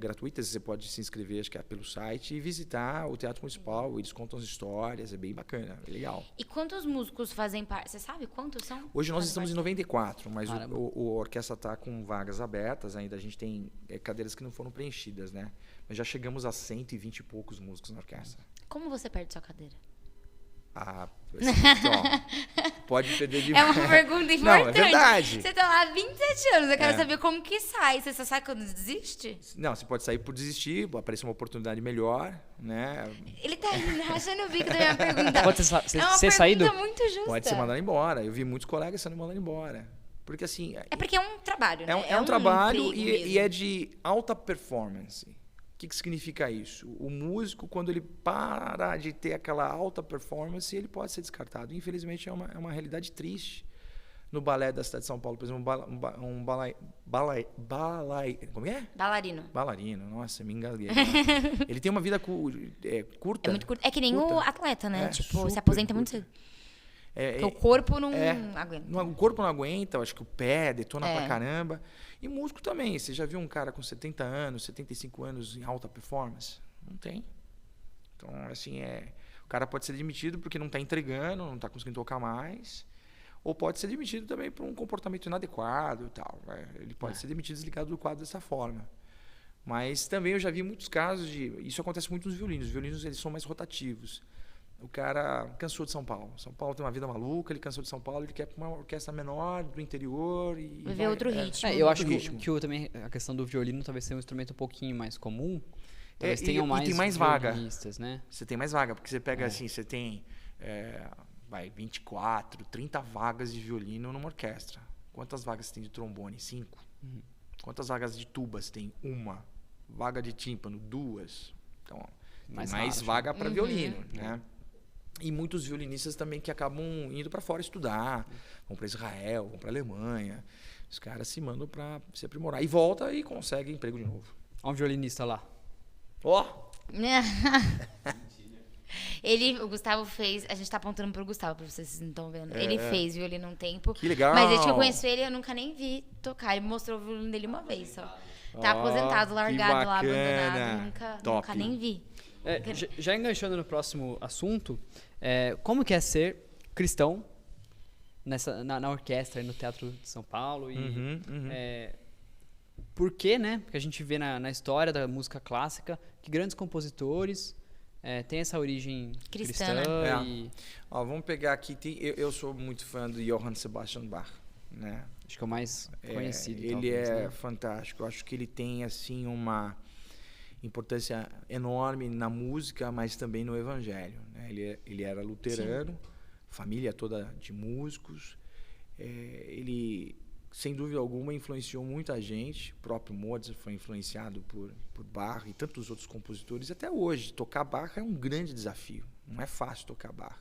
gratuitas. Você pode se inscrever, acho que é pelo site, e visitar o Teatro Municipal. Eles contam as histórias, é bem bacana, é legal. E quantos músicos fazem parte? Você sabe quantos são? Hoje nós estamos em 94, mas a orquestra está com vagas abertas ainda. A gente tem cadeiras que não foram preenchidas, né? Mas já chegamos a 120 e poucos músicos na orquestra. Como você perde sua cadeira? Pode perder de... É uma pergunta importante. Não, é verdade. Você tá lá há 27 anos, eu quero saber como que sai. Você só sai quando desiste? Não, você pode sair por desistir, aparecer uma oportunidade melhor, né? Ele tá rachando o bico da minha pergunta. Pode ser saído? É uma pergunta muito justa. Pode ser mandado embora. Eu vi muitos colegas sendo mandados embora. Porque assim... É porque é um trabalho, né? É um trabalho e é de alta performance. O que significa isso? O músico, quando ele para de ter aquela alta performance, ele pode ser descartado. Infelizmente, é uma realidade triste. No balé da cidade de São Paulo, por exemplo, como é? Bailarino. Nossa, me engasguei. Ele tem uma vida curta. É muito curta. É que nem o atleta, né? Tipo, se curta. aposenta muito cedo. Porque o corpo não aguenta. O corpo não aguenta, eu acho que o pé detona pra caramba. E músico também. Você já viu um cara com 70 anos, 75 anos em alta performance? Não tem. Então, assim, o cara pode ser demitido porque não está entregando, não está conseguindo tocar mais. Ou pode ser demitido também por um comportamento inadequado e tal. Ele pode ser demitido, desligado do quadro dessa forma. Mas também eu já vi muitos casos de... Isso acontece muito nos violinos. Os violinos, eles são mais rotativos. O cara cansou de São Paulo. São Paulo tem uma vida maluca, ele cansou de São Paulo, ele quer uma orquestra menor, do interior. Viver outro ritmo. Eu acho que também a questão do violino talvez seja um instrumento um pouquinho mais comum. Talvez tenham mais, tem mais vaga. Né? Você tem mais vaga, porque você pega assim, você tem 24, 30 vagas de violino numa orquestra. Quantas vagas você tem de trombone? 5. Quantas vagas de tuba você tem? 1. Vaga de tímpano? 2. Então, mais vaga para violino, né? E muitos violinistas também que acabam indo para fora estudar, vão para Israel, vão para Alemanha. Os caras se mandam para se aprimorar. E volta e consegue emprego de novo. Olha um violinista lá. O Gustavo fez... A gente tá apontando pro Gustavo, pra vocês não estão vendo. Ele fez violino um tempo. Que legal! Mas desde que eu conheço ele, eu nunca nem vi tocar. Ele mostrou o violino dele uma vez só. Tá aposentado, largado lá, abandonado. Nunca nem vi. Já enganchando no próximo assunto, como que é ser cristão na orquestra e no Teatro de São Paulo? Por quê, né? Porque a gente vê na história da música clássica que grandes compositores têm essa origem cristã. Vamos pegar aqui, eu sou muito fã do Johann Sebastian Bach, né? Acho que é o mais conhecido. Ele talvez, fantástico. Eu acho que ele tem assim uma importância enorme na música, mas também no evangelho, né? Ele era luterano, família toda de músicos. Ele, sem dúvida alguma, influenciou muita gente. O próprio Mozart foi influenciado por Bach e tantos outros compositores. Até hoje, tocar Bach é um grande desafio. Não é fácil tocar Bach.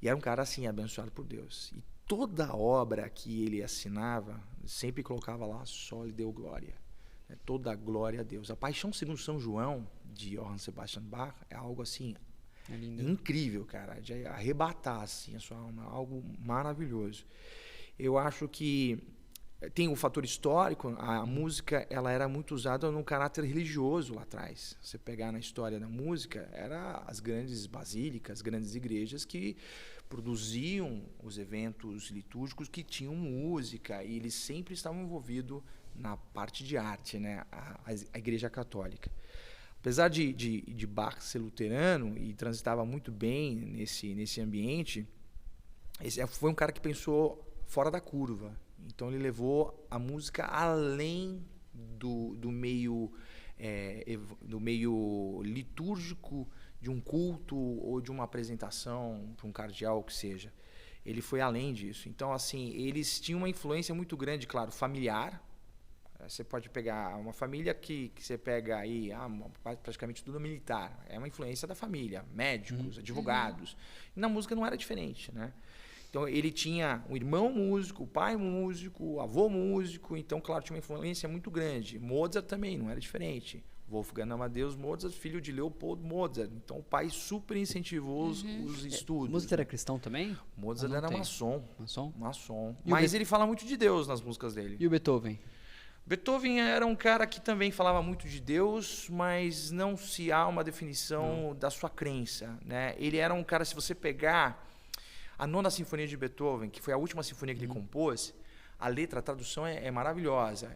E era um cara assim, abençoado por Deus. E toda obra que ele assinava, sempre colocava lá, só lhe deu glória. Toda a glória a Deus. A Paixão segundo São João, de Johann Sebastian Bach, é algo assim incrível, cara, de arrebatar assim, a sua alma, algo maravilhoso. Eu acho que tem um fator histórico, a música ela era muito usada num caráter religioso lá atrás. Você pegar na história da música, era as grandes basílicas, as grandes igrejas que produziam os eventos litúrgicos que tinham música, e eles sempre estavam envolvidos na parte de arte, né? A Igreja Católica. Apesar de Bach ser luterano e transitava muito bem nesse ambiente, esse foi um cara que pensou fora da curva. Então ele levou a música além do meio litúrgico de um culto ou de uma apresentação para um cardeal, que seja. Ele foi além disso. Então, assim, eles tinham uma influência muito grande, claro, familiar. Você pode pegar uma família que você pega aí, praticamente tudo militar. É uma influência da família, médicos, advogados. E na música não era diferente, né? Então, ele tinha um irmão músico, o pai músico, o avô músico. Então, claro, tinha uma influência muito grande. Mozart também, não era diferente. Wolfgang Amadeus Mozart, filho de Leopold Mozart. Então, o pai super incentivou os estudos. Mozart era cristão também? Mozart era maçom. Maçom? Mas ele fala muito de Deus nas músicas dele. E o Beethoven? Beethoven era um cara que também falava muito de Deus, mas não se há uma definição da sua crença, né? Ele era um cara, se você pegar a 9ª Sinfonia de Beethoven, que foi a última sinfonia que ele compôs, a letra, a tradução é maravilhosa.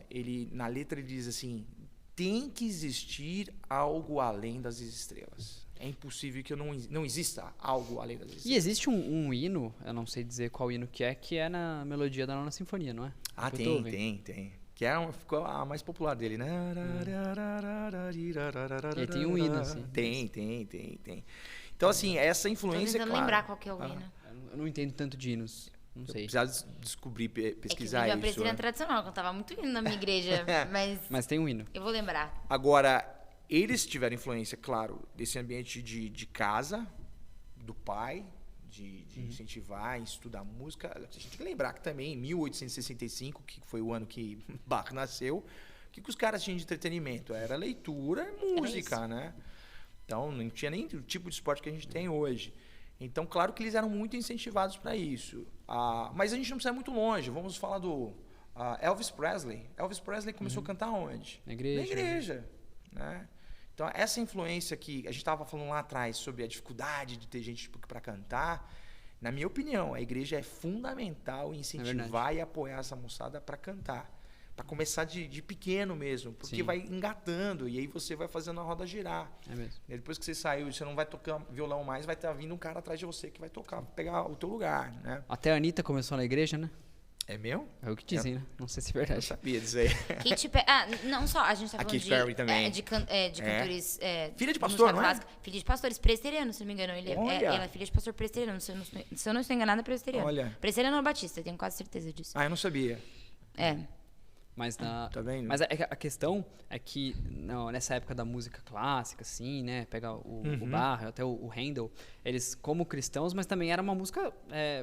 Na letra ele diz assim: tem que existir algo além das estrelas. É impossível que não exista algo além das estrelas. E existe um hino, eu não sei dizer qual hino que é na melodia da 9ª Sinfonia, não é? Ah, tem. Que ficou a mais popular dele, né? E tem um hino, assim. Tem. Então, assim, essa influência, tô tentando lembrar qual que é o hino. Eu não entendo tanto de hinos, não sei. Precisava descobrir, pesquisar isso. Eu isso. presbiteriana tradicional, eu cantava muito hino na minha igreja, Mas tem um hino. Eu vou lembrar. Agora, eles tiveram influência, claro, desse ambiente de casa, do pai, de incentivar, estudar música. A gente tem que lembrar que também, em 1865, que foi o ano que Bach nasceu, o que os caras tinham de entretenimento? Era leitura e música, né? Então, não tinha nem o tipo de esporte que a gente tem hoje. Então, claro que eles eram muito incentivados para isso. Mas a gente não precisa ir muito longe. Vamos falar do Elvis Presley. Elvis Presley começou a cantar onde? Na igreja. Né? Então, essa influência que a gente estava falando lá atrás sobre a dificuldade de ter gente para cantar, na minha opinião, a igreja é fundamental em incentivar e apoiar essa moçada para cantar. Para começar de pequeno mesmo, porque vai engatando e aí você vai fazendo a roda girar. É mesmo. E depois que você saiu, você não vai tocar violão mais, vai estar vindo um cara atrás de você que vai tocar, pegar o teu lugar, né? Até a Anitta começou na igreja, né? É meu? É o que dizem, né? Não sei se é verdade. Eu sabia disso aí. Não só, a gente tá falando Katy Perry também. de cantores... filha de pastor, não é? Filha de pastores presbiterianos, se não me engano. Ela é filha de pastor presbiteriano, se eu não estou enganada, é presbiteriano. Olha. Presbiteriano ou batista, tenho quase certeza disso. Eu não sabia. Mas, tá vendo? Mas a questão é que nessa época da música clássica, assim, né? Pega o Bach, até o Handel, eles como cristãos, mas também era uma música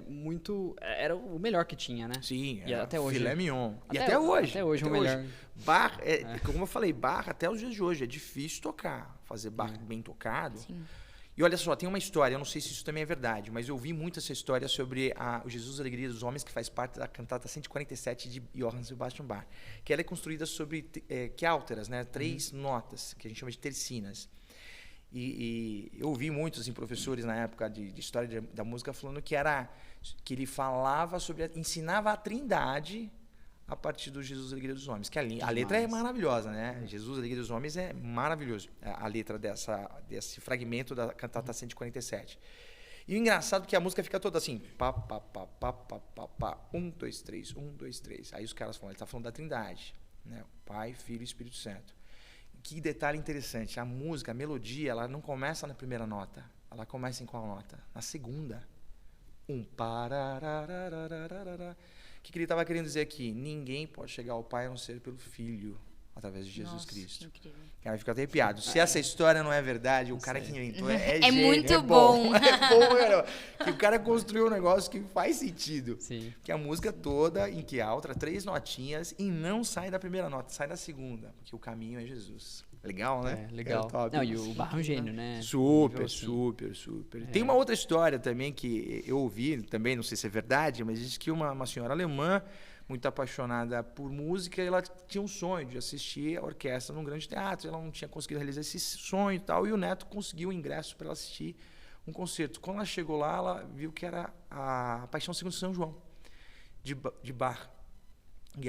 muito... Era o melhor que tinha, né? Sim, e até hoje. Filé mignon. Até hoje. Até hoje é o melhor. Bach, como eu falei, Bach até os dias de hoje é difícil tocar. Fazer Bach bem tocado. Sim. E olha só, tem uma história, eu não sei se isso também é verdade, mas eu vi muito essa história sobre o Jesus Alegria dos Homens, que faz parte da cantata 147 de Johann Sebastian Bach, que ela é construída sobre queálteras, né? 3 notas, que a gente chama de tercinas. E eu ouvi muitos assim, professores na época de história da música falando que ele falava sobre, ensinava a Trindade a partir do Jesus Alegria dos Homens, que a letra é maravilhosa, né? Jesus Alegria dos Homens é maravilhoso, a letra desse fragmento da cantata 147. E o engraçado é que a música fica toda assim, pá, pá, pá, pá, pá, pá, pá, 1, 2, 3, 1, 2, 3. Aí os caras falam, ele está falando da Trindade, né? O Pai, Filho e Espírito Santo. Que detalhe interessante, a música, a melodia, ela não começa na primeira nota, ela começa em qual nota? Na segunda. Pararararararara. O que ele estava querendo dizer aqui? Ninguém pode chegar ao Pai a não ser pelo Filho, através de Jesus Cristo. Incrível. Cara, fica até arrepiado. Se essa história não é verdade, o cara que inventou é gênio, muito bom. É bom, cara. Que o cara construiu um negócio que faz sentido. Sim. Que a música toda, em que alta, 3 notinhas, e não sai da primeira nota, sai da segunda, porque o caminho é Jesus. Legal, né? Legal. Top. Não, e o Bach é um gênio, né? Super. Tem uma outra história também que eu ouvi, também não sei se é verdade, mas diz que uma senhora alemã, muito apaixonada por música, ela tinha um sonho de assistir a orquestra num grande teatro, ela não tinha conseguido realizar esse sonho e tal, e o neto conseguiu o ingresso para ela assistir um concerto. Quando ela chegou lá, ela viu que era a Paixão Segundo São João, de Bach. E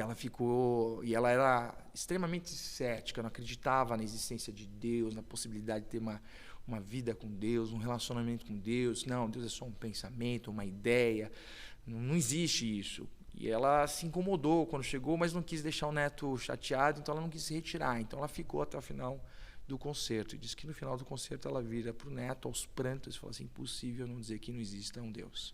ela era extremamente cética, não acreditava na existência de Deus, na possibilidade de ter uma vida com Deus, um relacionamento com Deus. Não, Deus é só um pensamento, uma ideia, não existe isso. E ela se incomodou quando chegou, mas não quis deixar o neto chateado, então ela não quis se retirar. Então ela ficou até o final do concerto. E disse que no final do concerto ela vira para o neto, aos prantos, e fala assim, impossível não dizer que não existe um Deus.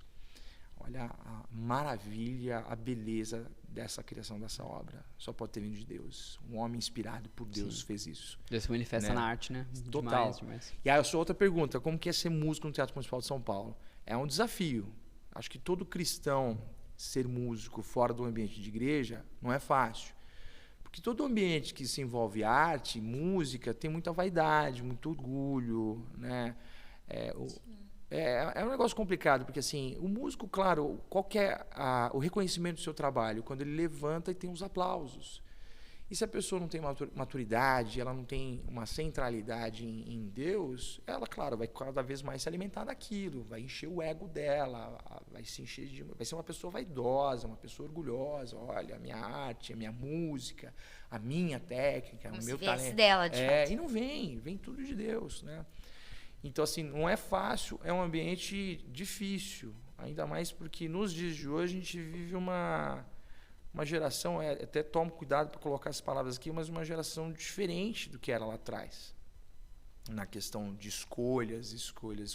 Olha a maravilha, a beleza dessa criação, dessa obra. Só pode ter vindo de Deus. Um homem inspirado por Deus fez isso. Deus se manifesta na arte, né? Total. Demais. E aí a sua outra pergunta, como que é ser músico no Teatro Municipal de São Paulo? É um desafio. Acho que todo cristão ser músico fora do ambiente de igreja não é fácil. Porque todo ambiente que se envolve arte, música, tem muita vaidade, muito orgulho, né? É um negócio complicado, porque assim, o músico, claro, qual que é o reconhecimento do seu trabalho? Quando ele levanta e tem os aplausos. E se a pessoa não tem maturidade, ela não tem uma centralidade em Deus, ela, claro, vai cada vez mais se alimentar daquilo, vai encher o ego dela, vai ser uma pessoa vaidosa, uma pessoa orgulhosa. Olha, a minha arte, a minha música, a minha técnica, o meu talento. Dela, de fato. E não vem tudo de Deus, né? Então, assim, não é fácil, é um ambiente difícil, ainda mais porque nos dias de hoje a gente vive uma geração, até tomo cuidado para colocar as palavras aqui, mas uma geração diferente do que era lá atrás. Na questão de escolhas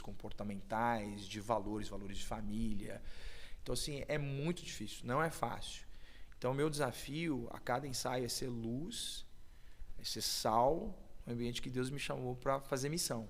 comportamentais, de valores de família. Então, assim, é muito difícil, não é fácil. Então, o meu desafio a cada ensaio é ser luz, é ser sal, no ambiente que Deus me chamou para fazer missão.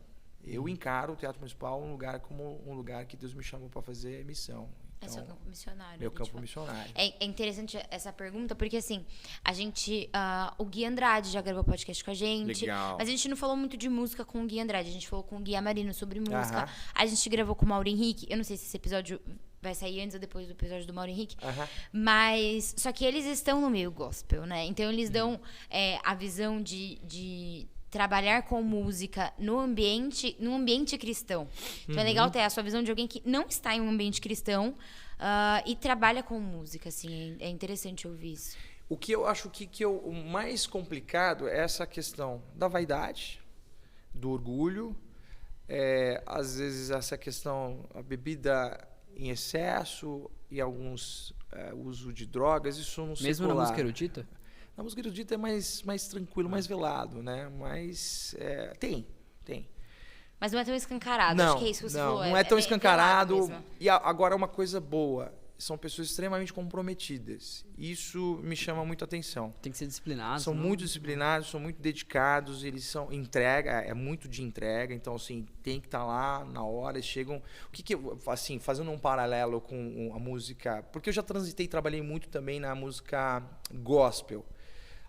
Eu encaro o Teatro Municipal como um lugar que Deus me chamou para fazer missão. Então, é seu campo missionário. Meu campo missionário. É interessante essa pergunta, porque assim, a gente... o Gui Andrade já gravou podcast com a gente. Legal. Mas a gente não falou muito de música com o Gui Andrade. A gente falou com o Gui Amarino sobre música. A gente gravou com o Mauro Henrique. Eu não sei se esse episódio vai sair antes ou depois do episódio do Mauro Henrique. Mas... Só que eles estão no meio gospel, né? Então, eles dão a visão de trabalhar com música no ambiente cristão. Então, é legal ter a sua visão de alguém que não está em um ambiente cristão e trabalha com música, assim. É interessante ouvir isso. O que eu acho que o mais complicado é essa questão da vaidade, do orgulho, às vezes essa questão, a bebida em excesso e alguns uso de drogas, isso não secular. Mesmo na música erudita? Na música erudita é mais tranquilo, mais velado, né? Mas tem. Mas não é tão escancarado, não, acho que é isso que você falou. Não é tão escancarado. E agora uma coisa boa, são pessoas extremamente comprometidas. Isso me chama muito a atenção. Tem que ser disciplinado. São muito disciplinados, são muito dedicados, eles são é muito de entrega, então assim, tem que estar lá na hora, eles chegam... assim, fazendo um paralelo com a música, porque eu já transitei, trabalhei muito também na música gospel.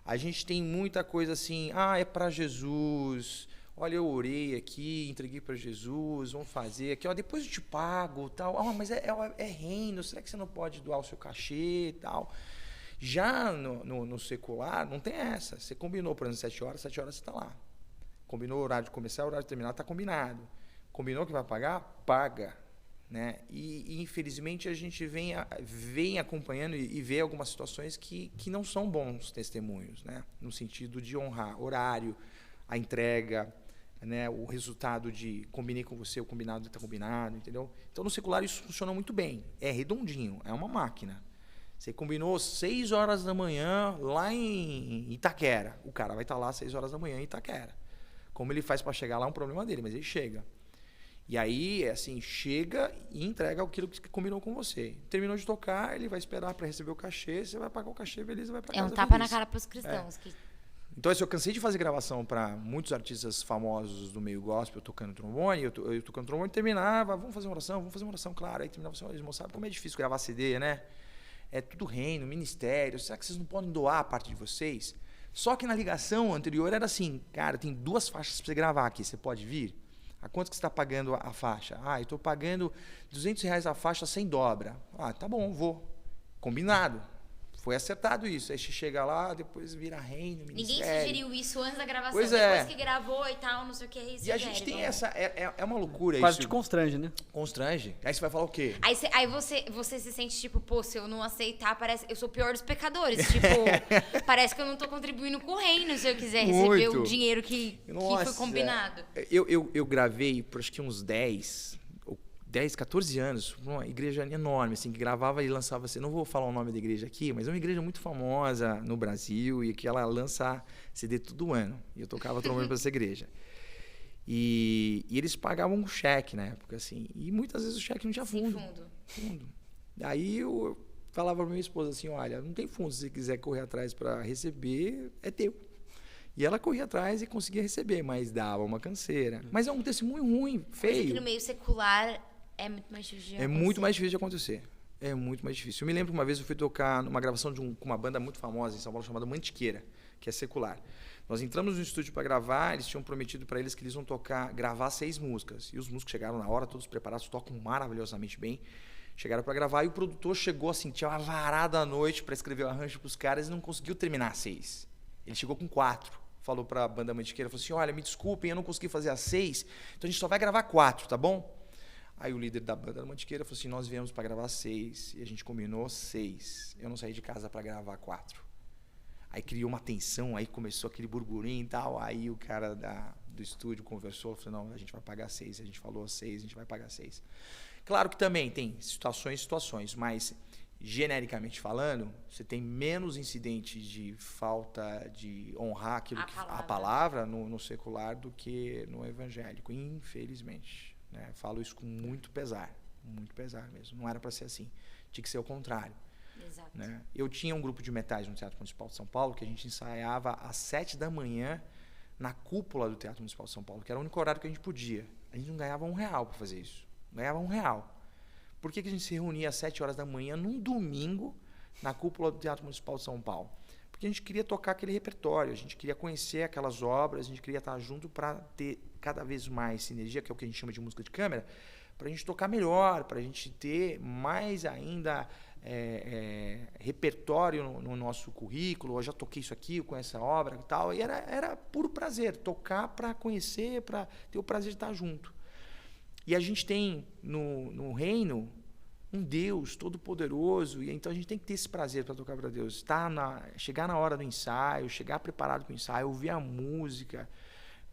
A gente tem muita coisa assim, é para Jesus, olha, eu orei aqui, entreguei para Jesus, vamos fazer aqui, depois eu te pago, tal. Mas é reino, será que você não pode doar o seu cachê e tal? Já no secular, não tem essa. Você combinou, por exemplo, 7 horas você está lá. Combinou o horário de começar, o horário de terminar, está combinado. Combinou que vai pagar? Paga. Né? E infelizmente a gente vem acompanhando e vê algumas situações que não são bons testemunhos, né? No sentido de honrar horário, a entrega, né? O resultado de combinei com você, o combinado está combinado, entendeu? Então no secular isso funciona muito bem, é redondinho, é uma máquina. Você combinou 6 horas da manhã lá em Itaquera, o cara vai estar lá 6 horas da manhã em Itaquera. Como ele faz para chegar lá é um problema dele, mas ele chega. E aí, assim, chega e entrega aquilo que combinou com você. Terminou de tocar, ele vai esperar para receber o cachê, você vai pagar o cachê, beleza, vai para casa. É um tapa na cara para os cristãos. Então, assim, eu cansei de fazer gravação para muitos artistas famosos do meio gospel, tocando trombone, eu tocando trombone, terminava, vamos fazer uma oração, claro. Aí terminava assim, eles sabe como é difícil gravar CD, né? É tudo reino, ministério, será que vocês não podem doar a parte de vocês? Só que na ligação anterior era assim, cara, tem 2 faixas para você gravar aqui, você pode vir? A quanto que você está pagando a faixa? Eu estou pagando R$200 a faixa sem dobra. Tá bom, vou. Combinado. Foi acertado isso. Aí você chega lá, depois vira reino, ministério. Ninguém sugeriu isso antes da gravação. Pois depois que gravou e tal, não sei o que. Isso e a gente tem essa... É uma loucura quase isso. Te constrange, né? Constrange. Aí você vai falar o quê? Aí você se sente tipo, pô, se eu não aceitar, parece... Eu sou o pior dos pecadores. Tipo, parece que eu não tô contribuindo com o reino se eu quiser receber o dinheiro que foi combinado. Eu gravei por acho que uns 10, 14 anos, uma igreja enorme, assim, que gravava e lançava, assim, não vou falar o nome da igreja aqui, mas é uma igreja muito famosa no Brasil e que ela lança CD todo ano. E eu tocava trombone para essa igreja. E eles pagavam um cheque na época, assim, e muitas vezes o cheque não tinha fundo. Fundo. Daí eu falava para minha esposa assim, olha, não tem fundo, se você quiser correr atrás para receber, é teu. E ela corria atrás e conseguia receber, mas dava uma canseira. Mas é um testemunho ruim, feio. Mas aqui no meio secular É muito mais difícil de acontecer. É muito mais difícil de acontecer. É muito mais difícil. Eu me lembro que uma vez eu fui tocar numa gravação com uma banda muito famosa em São Paulo chamada Mantiqueira, que é secular. Nós entramos no estúdio para gravar, eles tinham prometido para eles que eles iam gravar 6 músicas. E os músicos chegaram na hora, todos preparados, tocam maravilhosamente bem. Chegaram para gravar e o produtor chegou assim, tinha uma varada à noite para escrever o arranjo para os caras e não conseguiu terminar 6. Ele chegou com 4. Falou para a banda Mantiqueira, falou assim, olha, me desculpem, eu não consegui fazer as 6, então a gente só vai gravar 4, tá bom? Aí o líder da banda Mantiqueira falou assim, nós viemos para gravar 6 e a gente combinou 6. Eu não saí de casa para gravar 4. Aí criou uma tensão, aí começou aquele burburinho e tal, aí o cara do estúdio conversou, falou, não, a gente vai pagar 6, a gente falou 6, a gente vai pagar 6. Claro que também tem situações, mas genericamente falando, você tem menos incidentes de falta de honrar a palavra no secular do que no evangélico, infelizmente. Né? Falo isso com muito pesar mesmo. Não era para ser assim, tinha que ser o contrário. Exato. Né? Eu tinha um grupo de metais no Teatro Municipal de São Paulo que a gente ensaiava às 7 da manhã na cúpula do Teatro Municipal de São Paulo, que era o único horário que a gente podia. A gente não ganhava R$1 para fazer isso. Ganhava R$1. Por que a gente se reunia às 7 horas da manhã num domingo na cúpula do Teatro Municipal de São Paulo? Porque a gente queria tocar aquele repertório, a gente queria conhecer aquelas obras, a gente queria estar junto para ter cada vez mais sinergia, que é o que a gente chama de música de câmera, para a gente tocar melhor, para a gente ter mais ainda repertório no nosso currículo. Eu já toquei isso aqui com essa obra e tal, e era puro prazer, tocar para conhecer, para ter o prazer de estar junto. E a gente tem no reino um Deus todo-poderoso, e então a gente tem que ter esse prazer para tocar para Deus. Chegar na hora do ensaio, chegar preparado para o ensaio, ouvir a música.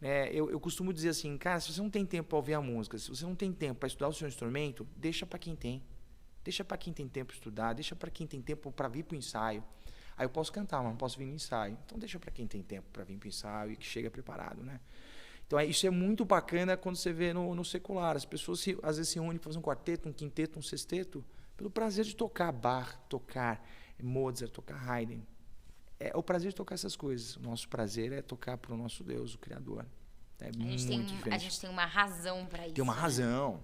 Né? Eu costumo dizer assim, cara, se você não tem tempo para ouvir a música, se você não tem tempo para estudar o seu instrumento, deixa para quem tem. Deixa para quem tem tempo para estudar, deixa para quem tem tempo para vir para o ensaio. Aí eu posso cantar, mas não posso vir no ensaio. Então deixa para quem tem tempo para vir para o ensaio e que chega preparado, né? Então, isso é muito bacana quando você vê no secular. As pessoas às vezes se reúnem para fazer um quarteto, um quinteto, um sexteto, pelo prazer de tocar Bach, tocar Mozart, tocar Haydn. É o prazer de tocar essas coisas. O nosso prazer é tocar para o nosso Deus, o Criador. É muito diferente. A gente tem uma razão para isso. Tem uma razão.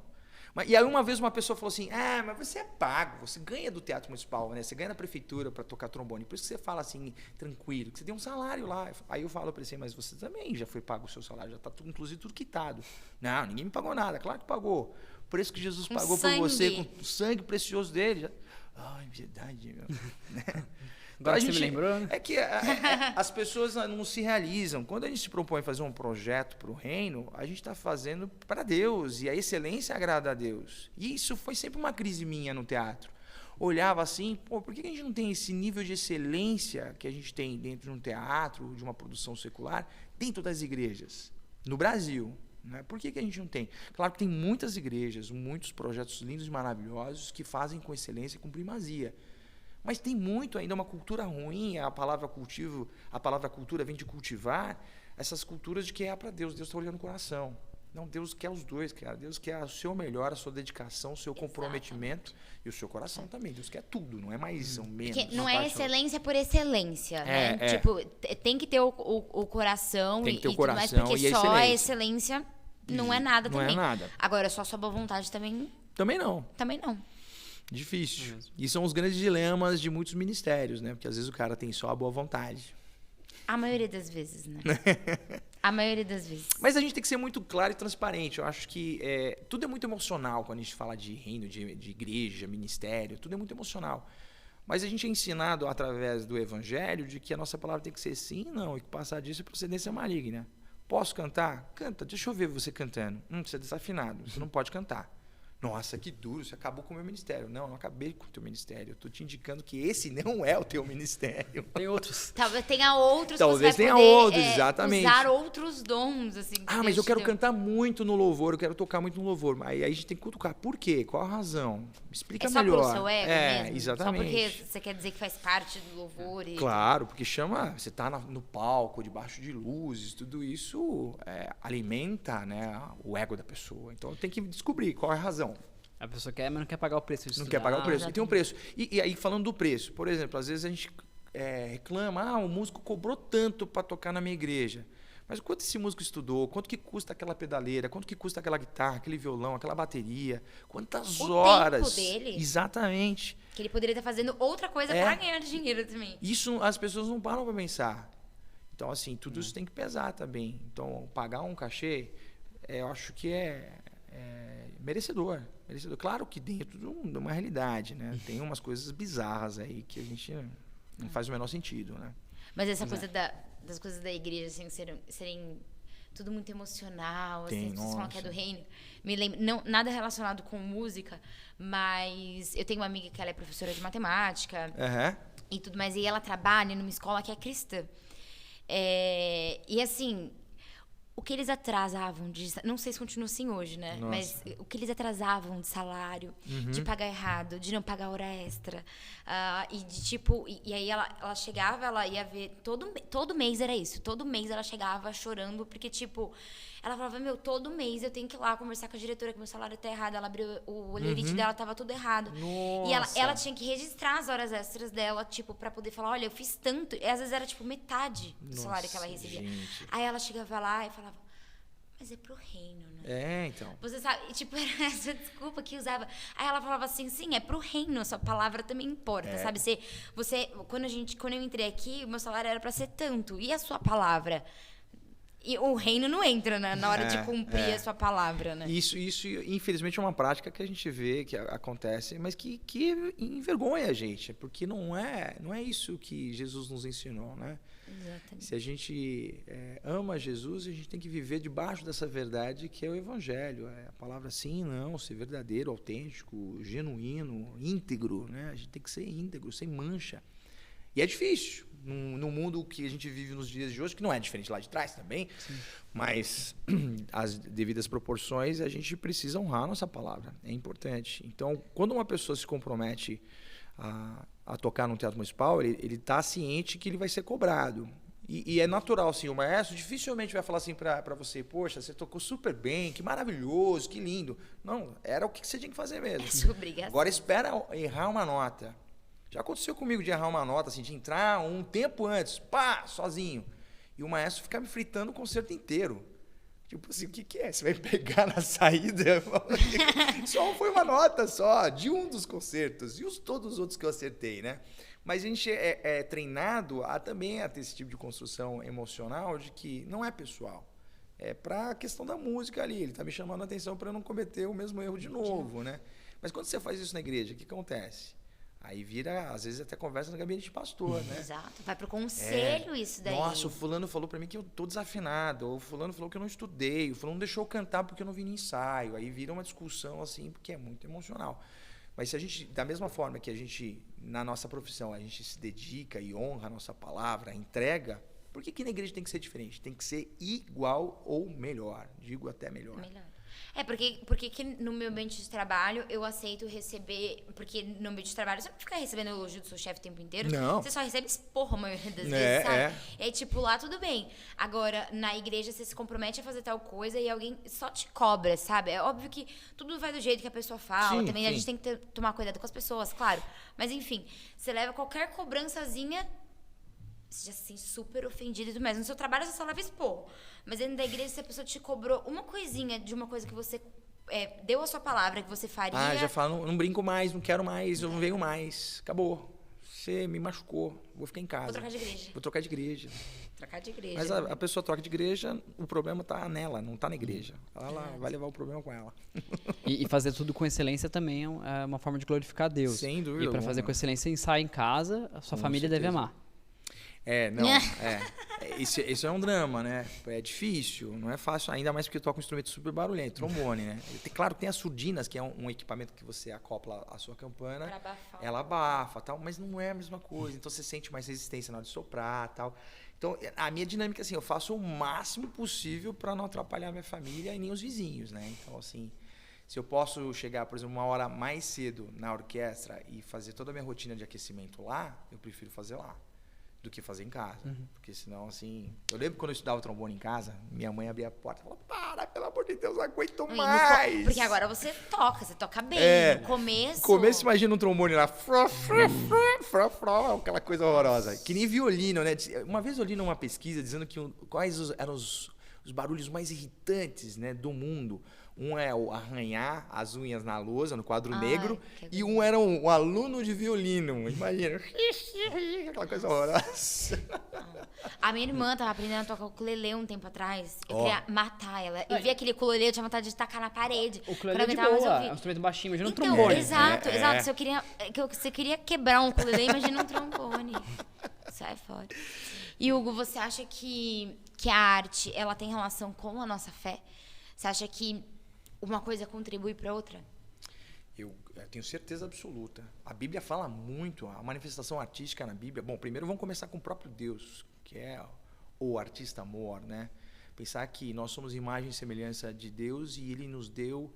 E aí uma vez uma pessoa falou assim, mas você é pago, você ganha do Teatro Municipal, né? Você ganha da prefeitura para tocar trombone, por isso que você fala assim, tranquilo, que você tem um salário lá. Aí eu falo para ele assim, mas você também já foi pago o seu salário, já está inclusive tudo quitado. Não, ninguém me pagou nada, claro que pagou. Por isso que Jesus pagou por você, com o sangue precioso dele. Ai, verdade, meu. Agora você me lembrou, né? É que as pessoas não se realizam. Quando a gente se propõe a fazer um projeto para o reino, a gente está fazendo para Deus. E a excelência agrada a Deus. E isso foi sempre uma crise minha no teatro. Olhava assim, por que a gente não tem esse nível de excelência que a gente tem dentro de um teatro, de uma produção secular, dentro das igrejas, no Brasil? Né? Por que a gente não tem? Claro que tem muitas igrejas, muitos projetos lindos e maravilhosos que fazem com excelência e com primazia. Mas tem muito ainda uma cultura ruim, a palavra cultura vem de cultivar, essas culturas de que é para Deus, Deus está olhando o coração. Não, Deus quer os dois, cara. Deus quer o seu melhor, a sua dedicação, o seu comprometimento e o seu coração também. Deus quer tudo, não é mais ou menos. Porque não é excelência por excelência, né? Tipo, tem que ter o coração tem que ter o coração, coração porque e só a excelência não é nada não também. É nada. Agora, só a boa vontade também... Também não. Também não. Difícil. E são os grandes dilemas de muitos ministérios, né? Porque às vezes o cara tem só a boa vontade. A maioria das vezes, né? A maioria das vezes. Mas a gente tem que ser muito claro e transparente. Eu acho que tudo é muito emocional quando a gente fala de reino, de igreja, ministério. Tudo é muito emocional. Mas a gente é ensinado através do evangelho de que a nossa palavra tem que ser sim e não. E que passar disso é procedência maligna. Posso cantar? Canta. Deixa eu ver você cantando. Você é desafinado. Você não pode cantar. Nossa, que duro, você acabou com o meu ministério. Não, eu não acabei com o teu ministério. Eu estou te indicando que esse não é o teu ministério. Tem outros. Talvez tenha outros. Talvez que você tenha vai poder, outros, exatamente. Usar outros dons, assim. Mas eu quero cantar muito no louvor, eu quero tocar muito no louvor. Aí a gente tem que cutucar. Por quê? Qual a razão? Me explica melhor. É só pelo seu ego mesmo? Exatamente. Só porque você quer dizer que faz parte do louvor? Claro, porque você está no palco, debaixo de luzes, tudo isso alimenta, né, o ego da pessoa. Então tem que descobrir qual é a razão. A pessoa quer, mas não quer pagar o preço. Não quer pagar o preço. E tem um preço. E aí, falando do preço, por exemplo, às vezes a gente reclama, o músico cobrou tanto para tocar na minha igreja. Mas quanto esse músico estudou? Quanto que custa aquela pedaleira? Quanto que custa aquela guitarra, aquele violão, aquela bateria? Quantas horas? O tempo dele. Exatamente. Que ele poderia estar fazendo outra coisa para ganhar dinheiro também. Isso as pessoas não param para pensar. Então, assim, tudo isso tem que pesar também. Então, pagar um cachê, eu acho que é merecedor. Claro que dentro de uma realidade, né? Tem umas coisas bizarras aí que a gente não faz o menor sentido, né? Mas essa coisa das coisas da igreja, assim, serem tudo muito emocional, assim, vocês falam que é do reino. Me lembro, não, nada relacionado com música, mas eu tenho uma amiga que ela é professora de matemática e tudo mais, e ela trabalha numa escola que é cristã. E assim, o que eles atrasavam não sei se continua assim hoje, né? Nossa. Mas o que eles atrasavam de salário, de pagar errado, de não pagar hora extra, e de tipo, e aí ela chegava, ela ia ver, todo mês era isso, todo mês ela chegava chorando, porque tipo, ela falava, todo mês eu tenho que ir lá conversar com a diretora que meu salário tá errado, ela abriu o olheirite dela, tava tudo errado. Nossa. E ela tinha que registrar as horas extras dela, tipo, pra poder falar, olha, eu fiz tanto, e às vezes era tipo metade do salário que ela recebia. Gente. Aí ela chegava lá e falava, mas é pro reino, né? Então. Você sabe, tipo, era essa desculpa que usava. Aí ela falava assim, sim, é pro reino, a sua palavra também importa, sabe? Quando eu entrei aqui, o meu salário era pra ser tanto, e a sua palavra? E o reino não entra, né, na hora de cumprir a sua palavra, né? Isso, infelizmente, é uma prática que a gente vê, que acontece, mas que envergonha a gente, porque não é isso que Jesus nos ensinou, né? Exatamente. Se a gente ama Jesus, a gente tem que viver debaixo dessa verdade que é o Evangelho. É a palavra sim, não, ser verdadeiro, autêntico, genuíno, íntegro, né? A gente tem que ser íntegro, sem mancha. E é difícil. No mundo que a gente vive nos dias de hoje, que não é diferente lá de trás também, mas as devidas proporções, a gente precisa honrar a nossa palavra, é importante. Então, quando uma pessoa se compromete a tocar num teatro municipal, ele está ciente que ele vai ser cobrado. E é natural, assim, o maestro dificilmente vai falar assim para você, poxa, você tocou super bem, que maravilhoso, que lindo. Não, era o que você tinha que fazer mesmo. É sua obrigação. Agora espera errar uma nota. Já aconteceu comigo de errar uma nota, assim, de entrar um tempo antes, sozinho. E o maestro ficar me fritando o concerto inteiro. Tipo assim, o que é? Você vai pegar na saída? Só foi uma nota só, de um dos concertos. E todos os outros que eu acertei, né? Mas a gente é treinado também a ter esse tipo de construção emocional de que não é pessoal. É para a questão da música ali. Ele está me chamando a atenção para eu não cometer o mesmo erro de novo, né? Mas quando você faz isso na igreja, o que acontece? Aí vira, às vezes, até conversa no gabinete de pastor, né? Exato, vai pro conselho isso daí. Nossa, o fulano falou pra mim que eu tô desafinado, ou o fulano falou que eu não estudei, o fulano não deixou eu cantar porque eu não vim no ensaio. Aí vira uma discussão, assim, porque é muito emocional. Mas se a gente, da mesma forma que a gente, na nossa profissão, a gente se dedica e honra a nossa palavra, entrega, por que na igreja tem que ser diferente? Tem que ser igual ou melhor, digo até melhor. Porque que no meu ambiente de trabalho eu aceito receber. Porque no ambiente de trabalho você não fica recebendo elogio do seu chefe o tempo inteiro. Não. Você só recebe esporro a maioria das vezes, sabe? É tipo, lá tudo bem. Agora, na igreja você se compromete a fazer tal coisa e alguém só te cobra, sabe? É óbvio que tudo vai do jeito que a pessoa fala. Também a gente tem que tomar cuidado com as pessoas, claro. Mas enfim, você leva qualquer cobrançazinha. Você já se sente super ofendido e tudo mais. No seu trabalho você só leva esporro. Mas dentro da igreja, se a pessoa te cobrou uma coisinha de uma coisa que você deu a sua palavra, que você faria... já fala, não brinco mais, não quero mais, eu não venho mais. Acabou. Você me machucou, vou ficar em casa. Vou trocar de igreja. Vou trocar de igreja. Trocar de igreja. Mas a pessoa troca de igreja, o problema tá nela, não tá na igreja. Ela vai levar o problema com ela. E fazer tudo com excelência também é uma forma de glorificar Deus. Sem dúvida. E para fazer com excelência, ensaia em casa, a sua família deve amar. Isso é um drama, né? É difícil, não é fácil, ainda mais porque toca um instrumento super barulhento, trombone, né? Claro que tem as surdinas, que é um equipamento que você acopla a sua campana, pra abafar. Ela abafa, tal, mas não é a mesma coisa, então você sente mais resistência na hora de soprar, tal. Então, a minha dinâmica, assim, eu faço o máximo possível para não atrapalhar minha família e nem os vizinhos, né? Então, assim, se eu posso chegar, por exemplo, uma hora mais cedo na orquestra e fazer toda a minha rotina de aquecimento lá, eu prefiro fazer lá. do que fazer em casa. Porque senão, assim... Eu lembro quando eu estudava trombone em casa, minha mãe abria a porta e falava, para, pelo amor de Deus, não aguento mais. Porque agora você toca bem. No começo... No começo, imagina um trombone lá, aquela coisa horrorosa. Que nem violino, né? Uma vez eu li numa pesquisa dizendo que quais eram os barulhos mais irritantes, né, do mundo. Um é o arranhar as unhas na lousa, no quadro negro, e um era um aluno de violino. Imagina. Aquela coisa horrorosa. A minha irmã tava aprendendo a tocar ukulele um tempo atrás. Eu queria matar ela. Eu vi aquele ukulele, eu tinha vontade de tacar na parede. O ukulele é de boa, é um instrumento baixinho, imagina um trombone. Exato. Se você queria quebrar um ukulele, imagina um trombone. Sai fora. E, Hugo, você acha que a arte, ela tem relação com a nossa fé? Você acha que uma coisa contribui para outra? Eu tenho certeza absoluta. A Bíblia fala muito, a manifestação artística na Bíblia. Bom, primeiro vamos começar com o próprio Deus, que é o artista amor, né? Pensar que nós somos imagem e semelhança de Deus e Ele nos deu,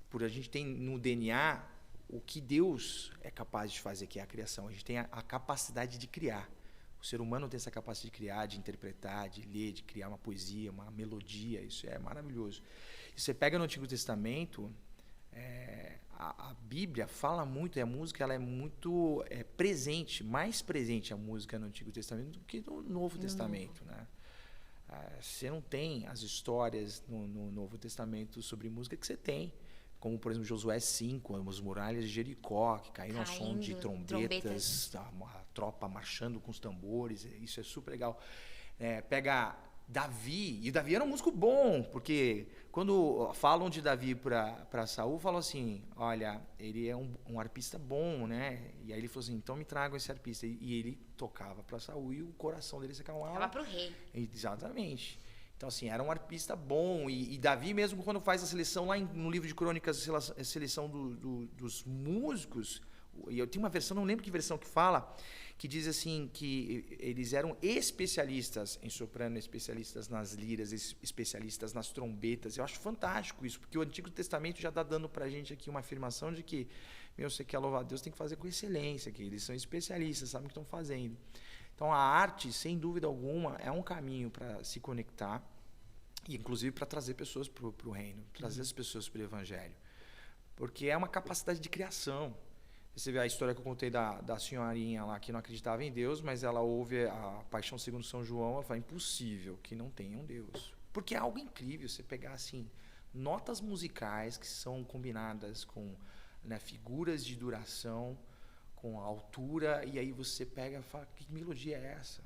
por a gente tem no DNA o que Deus é capaz de fazer, que é a criação. A gente tem a capacidade de criar. O ser humano tem essa capacidade de criar, de interpretar, de ler, de criar uma poesia, uma melodia. Isso é maravilhoso. E você pega no Antigo Testamento, a Bíblia fala muito, e a música ela é muito presente, mais presente a música no Antigo Testamento do que no Novo Testamento, né? Você não tem as histórias no Novo Testamento sobre música que você tem. Como, por exemplo, Josué 5, as muralhas de Jericó, que caíram ao som de trombetas, a tropa marchando com os tambores, isso é super legal. Pega Davi, e Davi era um músico bom, porque quando falam de Davi para Saul, falam assim, olha, ele é um arpista bom, né? E aí ele falou assim, então me tragam esse arpista. E ele tocava para Saul e o coração dele se acalmava. Tava pro rei. Exatamente. Então, assim, era um arpista bom. E Davi, mesmo quando faz a seleção lá no livro de Crônicas, a seleção dos músicos, e eu tenho uma versão, não lembro que versão que fala, que diz assim, que eles eram especialistas em soprano, especialistas nas liras, especialistas nas trombetas. Eu acho fantástico isso, porque o Antigo Testamento já está dando para a gente aqui uma afirmação de que, você quer louvar a Deus, tem que fazer com excelência, que eles são especialistas, sabem o que estão fazendo. Então, a arte, sem dúvida alguma, é um caminho para se conectar e, inclusive, para trazer pessoas para o reino, trazer as pessoas para o evangelho. Porque é uma capacidade de criação. Você vê a história que eu contei da senhorinha lá que não acreditava em Deus, mas ela ouve a Paixão segundo São João, ela fala, impossível que não tenha um Deus. Porque é algo incrível você pegar, assim, notas musicais que são combinadas com, né, figuras de duração, com a altura, e aí você pega e fala, que melodia é essa?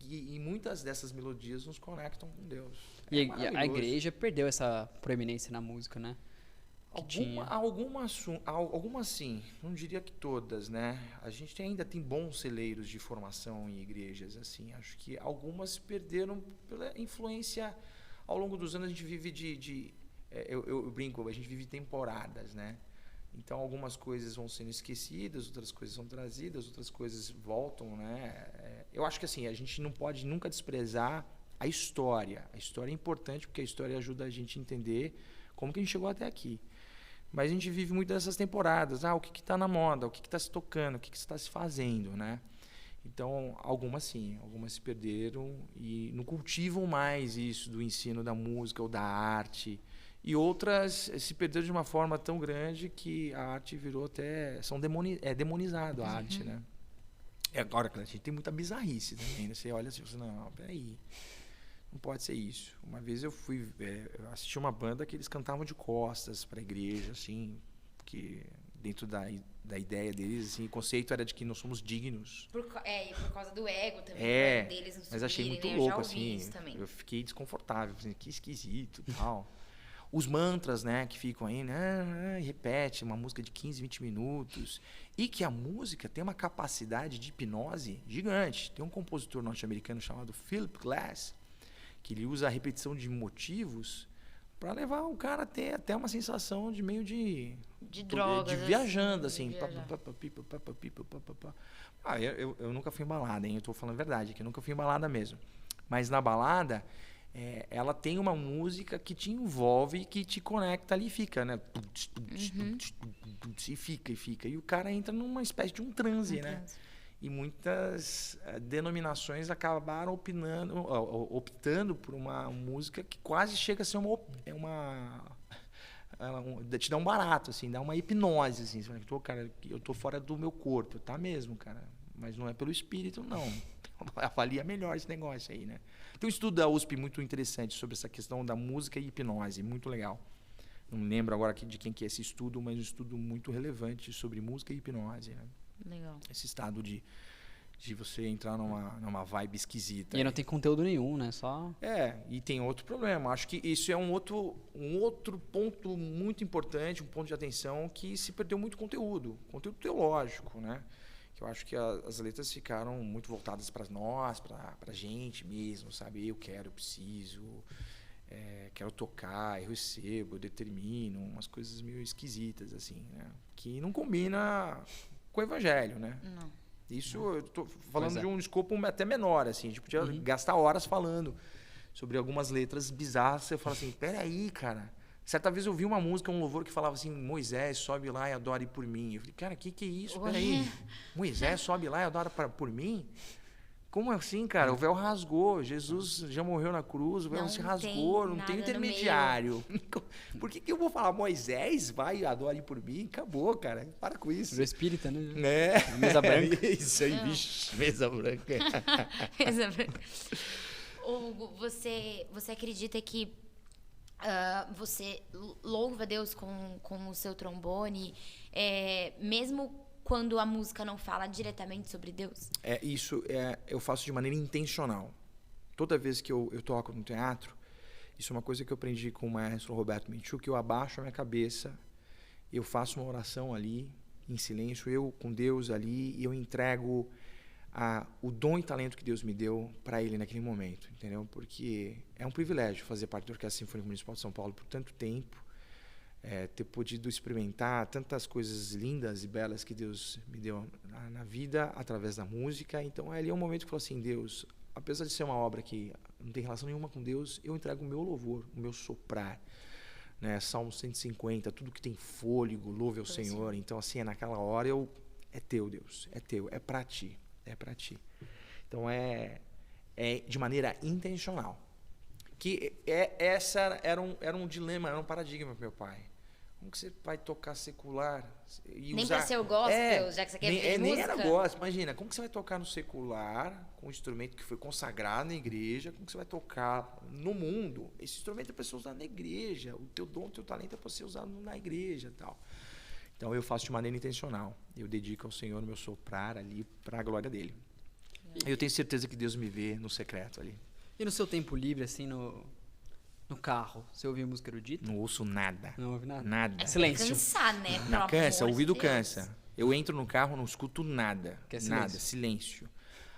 E muitas dessas melodias nos conectam com Deus. E a igreja perdeu essa proeminência na música, né? Algumas sim, não diria que todas, né? A gente ainda tem bons celeiros de formação em igrejas, assim. Acho que algumas se perderam pela influência. Ao longo dos anos a gente vive eu brinco, a gente vive temporadas, né? Então, algumas coisas vão sendo esquecidas, outras coisas são trazidas, outras coisas voltam, né? Eu acho que assim, a gente não pode nunca desprezar a história. A história é importante porque a história ajuda a gente a entender como que a gente chegou até aqui. Mas a gente vive muito dessas temporadas. O que está na moda, o que está se tocando, o que está se fazendo, né? Então, algumas sim, algumas se perderam e não cultivam mais isso do ensino da música ou da arte. E outras se perderam de uma forma tão grande que a arte virou até... demonizado a arte, né? E agora, a gente tem muita bizarrice também, né? Você olha assim e fala, não, peraí, não pode ser isso. Uma vez eu fui assistir uma banda que eles cantavam de costas para a igreja, assim, que dentro da ideia deles, assim, o conceito era de que nós somos dignos. E por causa do ego também, deles não mas achei muito louco, assim, eu fiquei desconfortável, assim, que esquisito e tal. Os mantras, né, que ficam aí, né, repete uma música de 15, 20 minutos. E que a música tem uma capacidade de hipnose gigante. Tem um compositor norte-americano chamado Philip Glass, que ele usa a repetição de motivos para levar o cara a ter até uma sensação de meio de drogas, de viajando, assim. Eu nunca fui em balada, hein? Eu estou falando a verdade, que eu nunca fui em balada mesmo. Mas na balada... ela tem uma música que te envolve e que te conecta ali e fica, né? E fica. E o cara entra numa espécie de um transe, né? E muitas denominações acabaram optando por uma música que quase chega a ser te dá um barato, assim, dá uma hipnose, assim. Você fala, cara, eu tô fora do meu corpo, tá mesmo, cara. Mas não é pelo espírito, não. Avalia melhor esse negócio aí, né? Tem um estudo da USP muito interessante sobre essa questão da música e hipnose, muito legal. Não lembro agora de quem que é esse estudo, mas um estudo muito relevante sobre música e hipnose, né? Legal. Esse estado de você entrar numa vibe esquisita. E aí não tem conteúdo nenhum, né? Só... E tem outro problema. Acho que isso é um outro ponto muito importante, um ponto de atenção, que se perdeu muito conteúdo teológico, né? Que eu acho que as letras ficaram muito voltadas para nós, para a gente mesmo, sabe? Eu quero, eu preciso, quero tocar, eu recebo, eu determino, umas coisas meio esquisitas, assim, né? Que não combina com o evangelho, né? Não. Isso eu estou falando de um escopo até menor, assim, a gente podia gastar horas falando sobre algumas letras bizarras. Você fala assim, peraí, cara. Certa vez eu vi uma música, um louvor que falava assim, Moisés, sobe lá e adore por mim. Eu falei, cara, que é isso? Peraí, Moisés sobe lá e adora por mim? Como assim, cara? O véu rasgou, Jesus já morreu na cruz, o véu não se rasgou, não tem intermediário. Por que eu vou falar, Moisés vai e adore por mim? Acabou, cara, para com isso. Virou espírita, né? Mesa branca. Isso aí, vixe, mesa branca. Mesa branca. Hugo, você acredita que você louva a Deus com o seu trombone, mesmo quando a música não fala diretamente sobre Deus? Eu faço de maneira intencional. Toda vez que eu toco no teatro, isso é uma coisa que eu aprendi com o maestro Roberto Menchuk, que eu abaixo a minha cabeça, eu faço uma oração ali, em silêncio, eu com Deus ali, e eu entrego o dom e talento que Deus me deu para ele naquele momento, entendeu? Porque é um privilégio fazer parte da Orquestra Sinfônica Municipal de São Paulo por tanto tempo, ter podido experimentar tantas coisas lindas e belas que Deus me deu na vida através da música. Então ali é um momento que eu falo assim, Deus, apesar de ser uma obra que não tem relação nenhuma com Deus, eu entrego o meu louvor, o meu soprar, né? Salmo 150, tudo que tem fôlego, louve ao Senhor. Então assim, naquela hora é teu, Deus, é teu, é para ti. É para ti. Então é de maneira intencional. Que essa era um dilema, era um paradigma para meu pai. Como que você vai tocar secular e nem usar... para ser o gospel, já que você quer ver música? Nem era gospel. Imagina, como que você vai tocar no secular com um instrumento que foi consagrado na igreja? Como que você vai tocar no mundo? Esse instrumento é para ser usado na igreja. O teu dom, o teu talento é para ser usado na igreja, tal. Então eu faço de maneira intencional. Eu dedico ao Senhor o meu soprar ali para a glória dele. Eu tenho certeza que Deus me vê no secreto ali. E no seu tempo livre, assim, no carro, você ouve música erudita? Não ouço nada. Não ouve nada? Nada. Silêncio. Cansar, né? Não, cansa, o ouvido cansa. Eu entro no carro, não escuto nada. Nada, silêncio.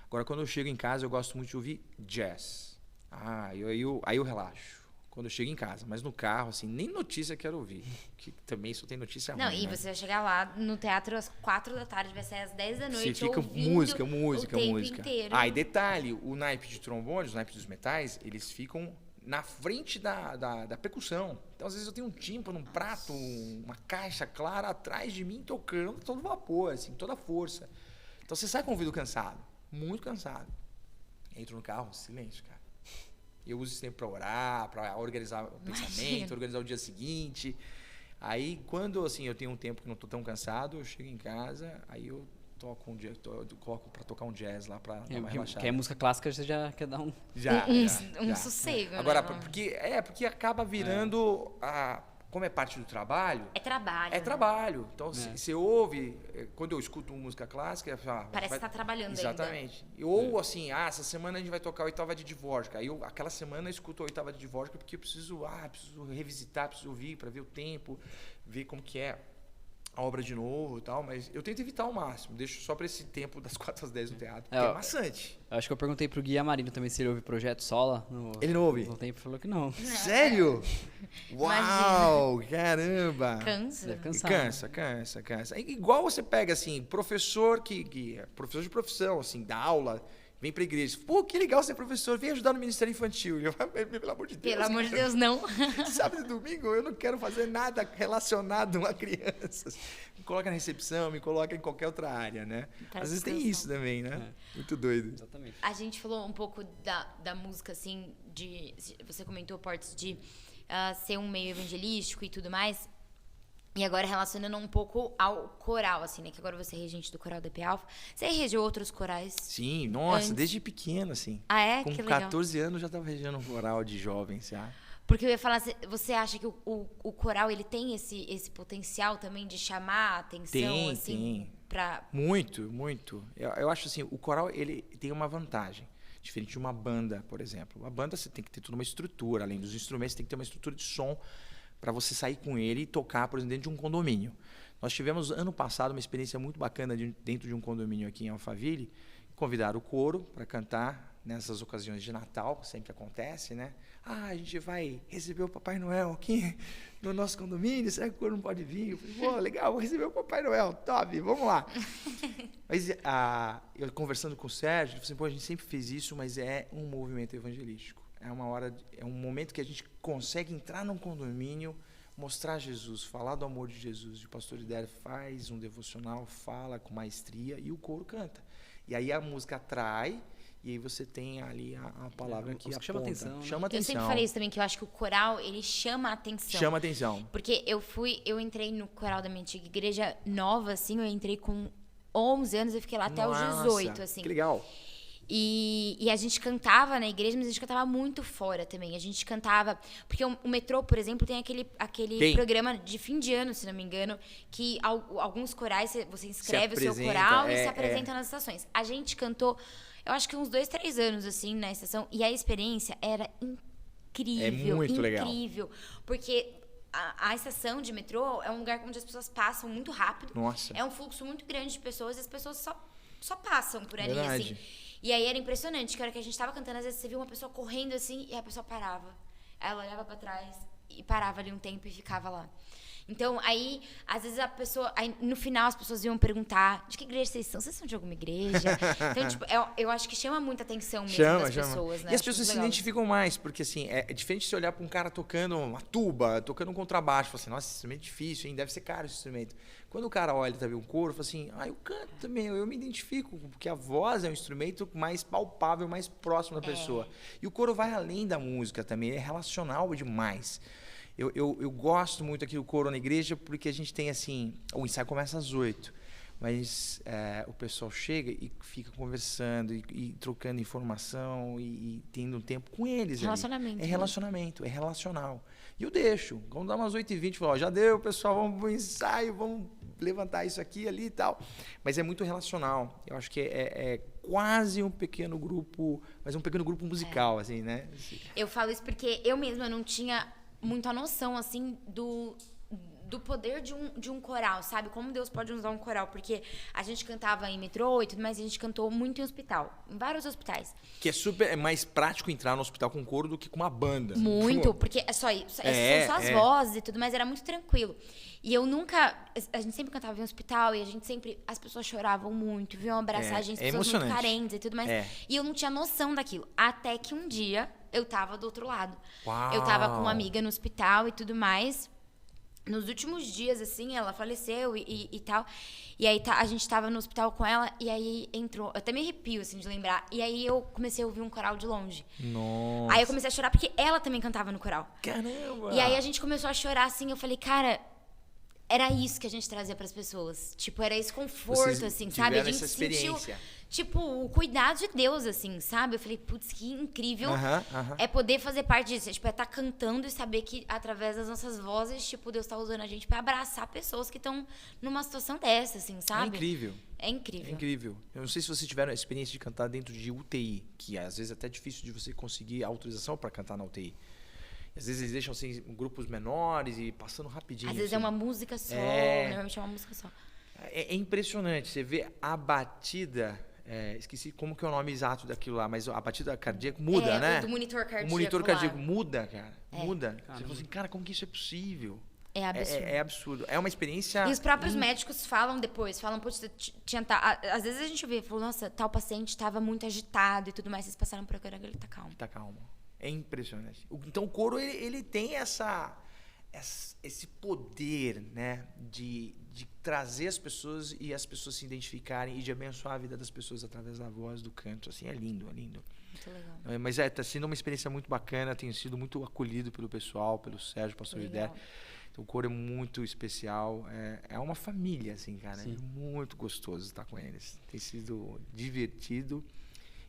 Agora, quando eu chego em casa, eu gosto muito de ouvir jazz. Aí eu relaxo. Quando eu chego em casa, mas no carro, assim, nem notícia quero ouvir. Que também só tem notícia ruim. Não, e você vai chegar lá no teatro às 4 da tarde, vai sair às 10 da noite. Você fica música. O tempo inteiro. E detalhe, o naipe de trombone, os naipes dos metais, eles ficam na frente da percussão. Então, às vezes, eu tenho um tímpano, um prato, uma caixa clara atrás de mim, tocando todo vapor, assim, toda força. Então, você sai com o ouvido cansado, muito cansado. Entro no carro, silêncio, cara. Eu uso esse tempo para orar, para organizar o pensamento, organizar o dia seguinte. Aí, quando assim, eu tenho um tempo que não estou tão cansado, eu chego em casa, aí eu coloco para tocar um jazz lá para dar uma relaxada. Que é música clássica, você já quer dar um sossego. Agora, né? porque acaba virando como é parte do trabalho... É trabalho. É trabalho. Então, você ouve... Quando eu escuto música clássica... Parece que está trabalhando exatamente. ainda. Ou assim, essa semana a gente vai tocar a oitava de Dvorak. Aí aquela semana eu escuto a oitava de Dvorak porque eu preciso revisitar, preciso ouvir para ver o tempo, ver como que é a obra de novo e tal. Mas eu tento evitar ao máximo. Deixo só para esse tempo das 4 às 10 no teatro. Porque é maçante. Eu acho que eu perguntei pro Gui Amarino também se ele ouve Projeto Sola. Ele não ouve? No tempo falou que não. Sério? Uau, imagina. Caramba. Cansa. Deve cansar. Cansa. Igual você pega, assim, professor professor de profissão, assim, dá aula vem pra igreja. Pô, que legal ser professor, vem ajudar no Ministério Infantil. Eu falo, pelo amor de Deus. Pelo amor de Deus, não. Sábado e domingo eu não quero fazer nada relacionado a crianças. Me coloca na recepção, me coloca em qualquer outra área, né? Às vezes tem isso também, né? Muito doido. Exatamente. A gente falou um pouco da música, assim, você comentou, Portes, de ser um meio evangelístico e tudo mais. E agora relacionando um pouco ao coral, assim, né? Que agora você é regente do coral da EP Alpha. Você regeu outros corais? Sim, nossa, desde pequeno, assim. Ah, é? Com que legal. 14 anos eu já estava regendo um coral de jovens, já. Porque eu ia falar, você acha que o coral, ele tem esse potencial também de chamar a atenção, assim? Tem. Muito, muito. Eu acho assim, o coral, ele tem uma vantagem. Diferente de uma banda, por exemplo. Uma banda, você tem que ter toda uma estrutura. Além dos instrumentos, você tem que ter uma estrutura de som para você sair com ele e tocar, por exemplo, dentro de um condomínio. Nós tivemos, ano passado, uma experiência muito bacana dentro de um condomínio aqui em Alphaville. Convidaram o coro para cantar nessas ocasiões de Natal, sempre acontece, né? A gente vai receber o Papai Noel aqui no nosso condomínio, será que o coro não pode vir? Eu falei, pô, legal, vou receber o Papai Noel, top, vamos lá. Mas eu conversando com o Sérgio, ele falou assim, pô, a gente sempre fez isso, mas é um movimento evangelístico. É um momento que a gente consegue entrar num condomínio, mostrar Jesus, falar do amor de Jesus. O pastor Idério faz um devocional, fala com maestria e o coro canta. E aí a música atrai e aí você tem ali a palavra que aponta. Chama atenção. Né? Chama atenção. Eu sempre falei isso também, que eu acho que o coral, ele chama a atenção. Chama atenção. Porque eu entrei no coral da minha antiga igreja nova, assim, eu entrei com 11 anos e fiquei lá até os 18, assim. Que legal. E a gente cantava na igreja, mas a gente cantava muito fora também. A gente cantava... Porque o metrô, por exemplo, tem aquele programa de fim de ano, se não me engano, que alguns corais, você inscreve o seu coral e se apresenta nas estações. A gente cantou, eu acho que uns 2, 3 anos, assim, na estação. E a experiência era incrível. É muito legal. Incrível. Porque a estação de metrô é um lugar onde as pessoas passam muito rápido. Nossa. É um fluxo muito grande de pessoas e as pessoas só passam por ali, Verdade. assim. E aí era impressionante, que a hora que a gente tava cantando, às vezes você via uma pessoa correndo assim e a pessoa parava. Ela olhava pra trás e parava ali um tempo e ficava lá. Então, aí, às vezes a pessoa... Aí, no final, as pessoas iam perguntar de que igreja vocês são? Vocês são de alguma igreja? Então, tipo, eu acho que chama muita atenção mesmo das pessoas, né? E as pessoas se identificam mais, porque, assim, é diferente de você olhar para um cara tocando uma tuba, tocando um contrabaixo, fala assim, nossa, esse instrumento é difícil, hein? Deve ser caro esse instrumento. Quando o cara olha e tá vendo um coro, fala assim, eu canto também, eu me identifico, porque a voz é um instrumento mais palpável, mais próximo da pessoa. E o coro vai além da música também, é relacional demais. Eu gosto muito aqui do coro na igreja porque a gente tem assim, o ensaio começa às 8, mas o pessoal chega e fica conversando e trocando informação e tendo um tempo com eles. Relacionamento. É relacionamento, é relacional. E eu deixo, quando dá umas 8h20, eu falo, já deu, pessoal, vamos pro ensaio, vamos levantar isso aqui, ali e tal. Mas é muito relacional. Eu acho que é quase um pequeno grupo, mas um pequeno grupo musical, assim, né? Eu falo isso porque eu mesma não tinha muita noção, assim, do poder de um coral, sabe? Como Deus pode usar um coral. Porque a gente cantava em metrô e tudo mais, e a gente cantou muito em hospital. Em vários hospitais. Que é mais prático entrar no hospital com coro do que com uma banda. Muito, porque são só as vozes e tudo mais, era muito tranquilo. E eu nunca... A gente sempre cantava em hospital e a gente sempre... As pessoas choravam muito, vinham abraçar a gente, pessoas muito carentes e tudo mais. E eu não tinha noção daquilo. Até que um dia eu tava do outro lado. Uau. Eu tava com uma amiga no hospital e tudo mais. Nos últimos dias, assim, ela faleceu e tal. E aí a gente tava no hospital com ela e aí entrou... Eu até me arrepio, assim, de lembrar. E aí eu comecei a ouvir um coral de longe. Nossa. Aí eu comecei a chorar porque ela também cantava no coral. Caramba! E aí a gente começou a chorar, assim. Eu falei, cara... Era isso que a gente trazia pras pessoas. Tipo, era esse conforto, Vocês assim, sabe? A gente essa experiência. sentiu, tipo, o cuidado de Deus, assim, sabe? Eu falei, putz, que incrível é poder fazer parte disso. Tipo, é estar cantando e saber que, através das nossas vozes, tipo, Deus tá usando a gente pra abraçar pessoas que estão numa situação dessa, assim, sabe? É incrível. É incrível. É incrível. Eu não sei se vocês tiveram a experiência de cantar dentro de UTI, que às vezes é até difícil de você conseguir autorização para cantar na UTI. Às vezes eles deixam assim, grupos menores e passando rapidinho. Às vezes assim. é uma música só, normalmente é uma música só. É impressionante. Você vê a batida... esqueci como que é o nome exato daquilo lá, mas a batida cardíaca muda, né? Do monitor cardíaco. O monitor cardíaco muda, cara. Muda. Caramba. Você fala assim, cara, como que isso é possível? É absurdo. É absurdo. É uma experiência... E os próprios médicos falam depois, putz, às vezes a gente vê, falou, nossa, tal paciente estava muito agitado e tudo mais, vocês passaram por aqui, ele tá calmo. Tá calmo. É impressionante. Então o couro, ele tem esse poder, né, de trazer as pessoas e as pessoas se identificarem e de abençoar a vida das pessoas através da voz, do canto. Assim, é lindo, é lindo. Muito legal. Mas tá sendo uma experiência muito bacana, tenho sido muito acolhido pelo pessoal, pelo Sérgio, pastor Idé. Então o coro é muito especial, é uma família, assim, cara. Sim. É muito gostoso estar com eles. Tem sido divertido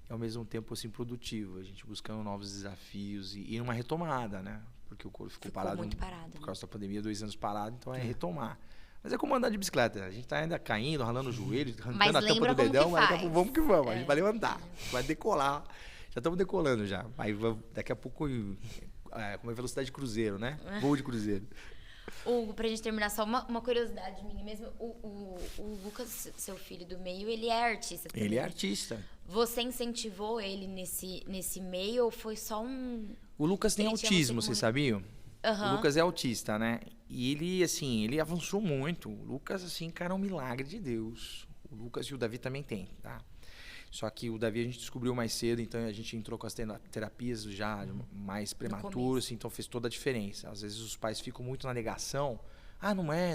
e ao mesmo tempo, assim, produtivo. A gente buscando novos desafios e uma retomada, né? Porque o coro ficou parado muito parado, por causa da pandemia, 2 anos parado, então é retomar. Mas é como andar de bicicleta. A gente tá ainda caindo, ralando o joelho, arrancando a tampa do dedão, mas vamos que vamos. A gente vai levantar, vai decolar. Já estamos decolando já. Aí daqui a pouco com uma velocidade de cruzeiro, né? Voo de cruzeiro. Hugo, pra gente terminar, só uma curiosidade minha mesmo. O Lucas, seu filho do meio, ele é artista também. Ele é artista. Você incentivou ele nesse meio ou foi só um... O Lucas tem autismo, vocês sabiam? O Lucas é autista, né? E ele, assim, ele avançou muito. O Lucas, assim, cara, é um milagre de Deus. O Lucas e o Davi também tem, tá? Só que o Davi a gente descobriu mais cedo, então a gente entrou com as terapias já mais prematuras, assim, então fez toda a diferença. Às vezes os pais ficam muito na negação.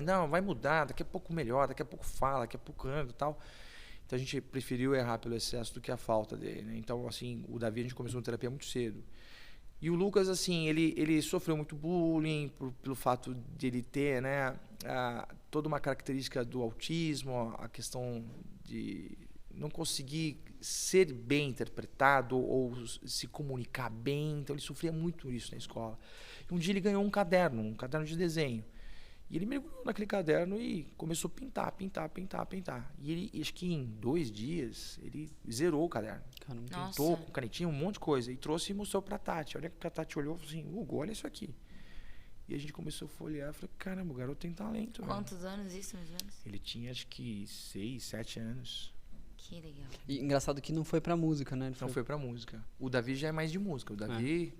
Não, vai mudar, daqui a pouco melhora, daqui a pouco fala, daqui a pouco anda e tal. Então a gente preferiu errar pelo excesso do que a falta dele, né? Então, assim, o Davi a gente começou a terapia muito cedo. E o Lucas, assim, ele sofreu muito bullying pelo fato de ele ter, né, toda uma característica do autismo, a questão de não conseguir ser bem interpretado ou se comunicar bem. Então, ele sofria muito isso na escola. E um dia ele ganhou um caderno de desenho. E ele mergulhou naquele caderno e começou a pintar. E ele, acho que em 2 dias, ele zerou o caderno. Pintou com canetinha, um monte de coisa. E trouxe e mostrou pra Tati. Olha que a Tati olhou e falou assim, Hugo, olha isso aqui. E a gente começou a folhear. Eu falei, caramba, o garoto tem talento. Quantos anos isso, mais ou menos? Ele tinha, acho que 6, 7 anos. Que legal. E engraçado que não foi pra música, né? Não foi pra música. O Davi já é mais de música. O Davi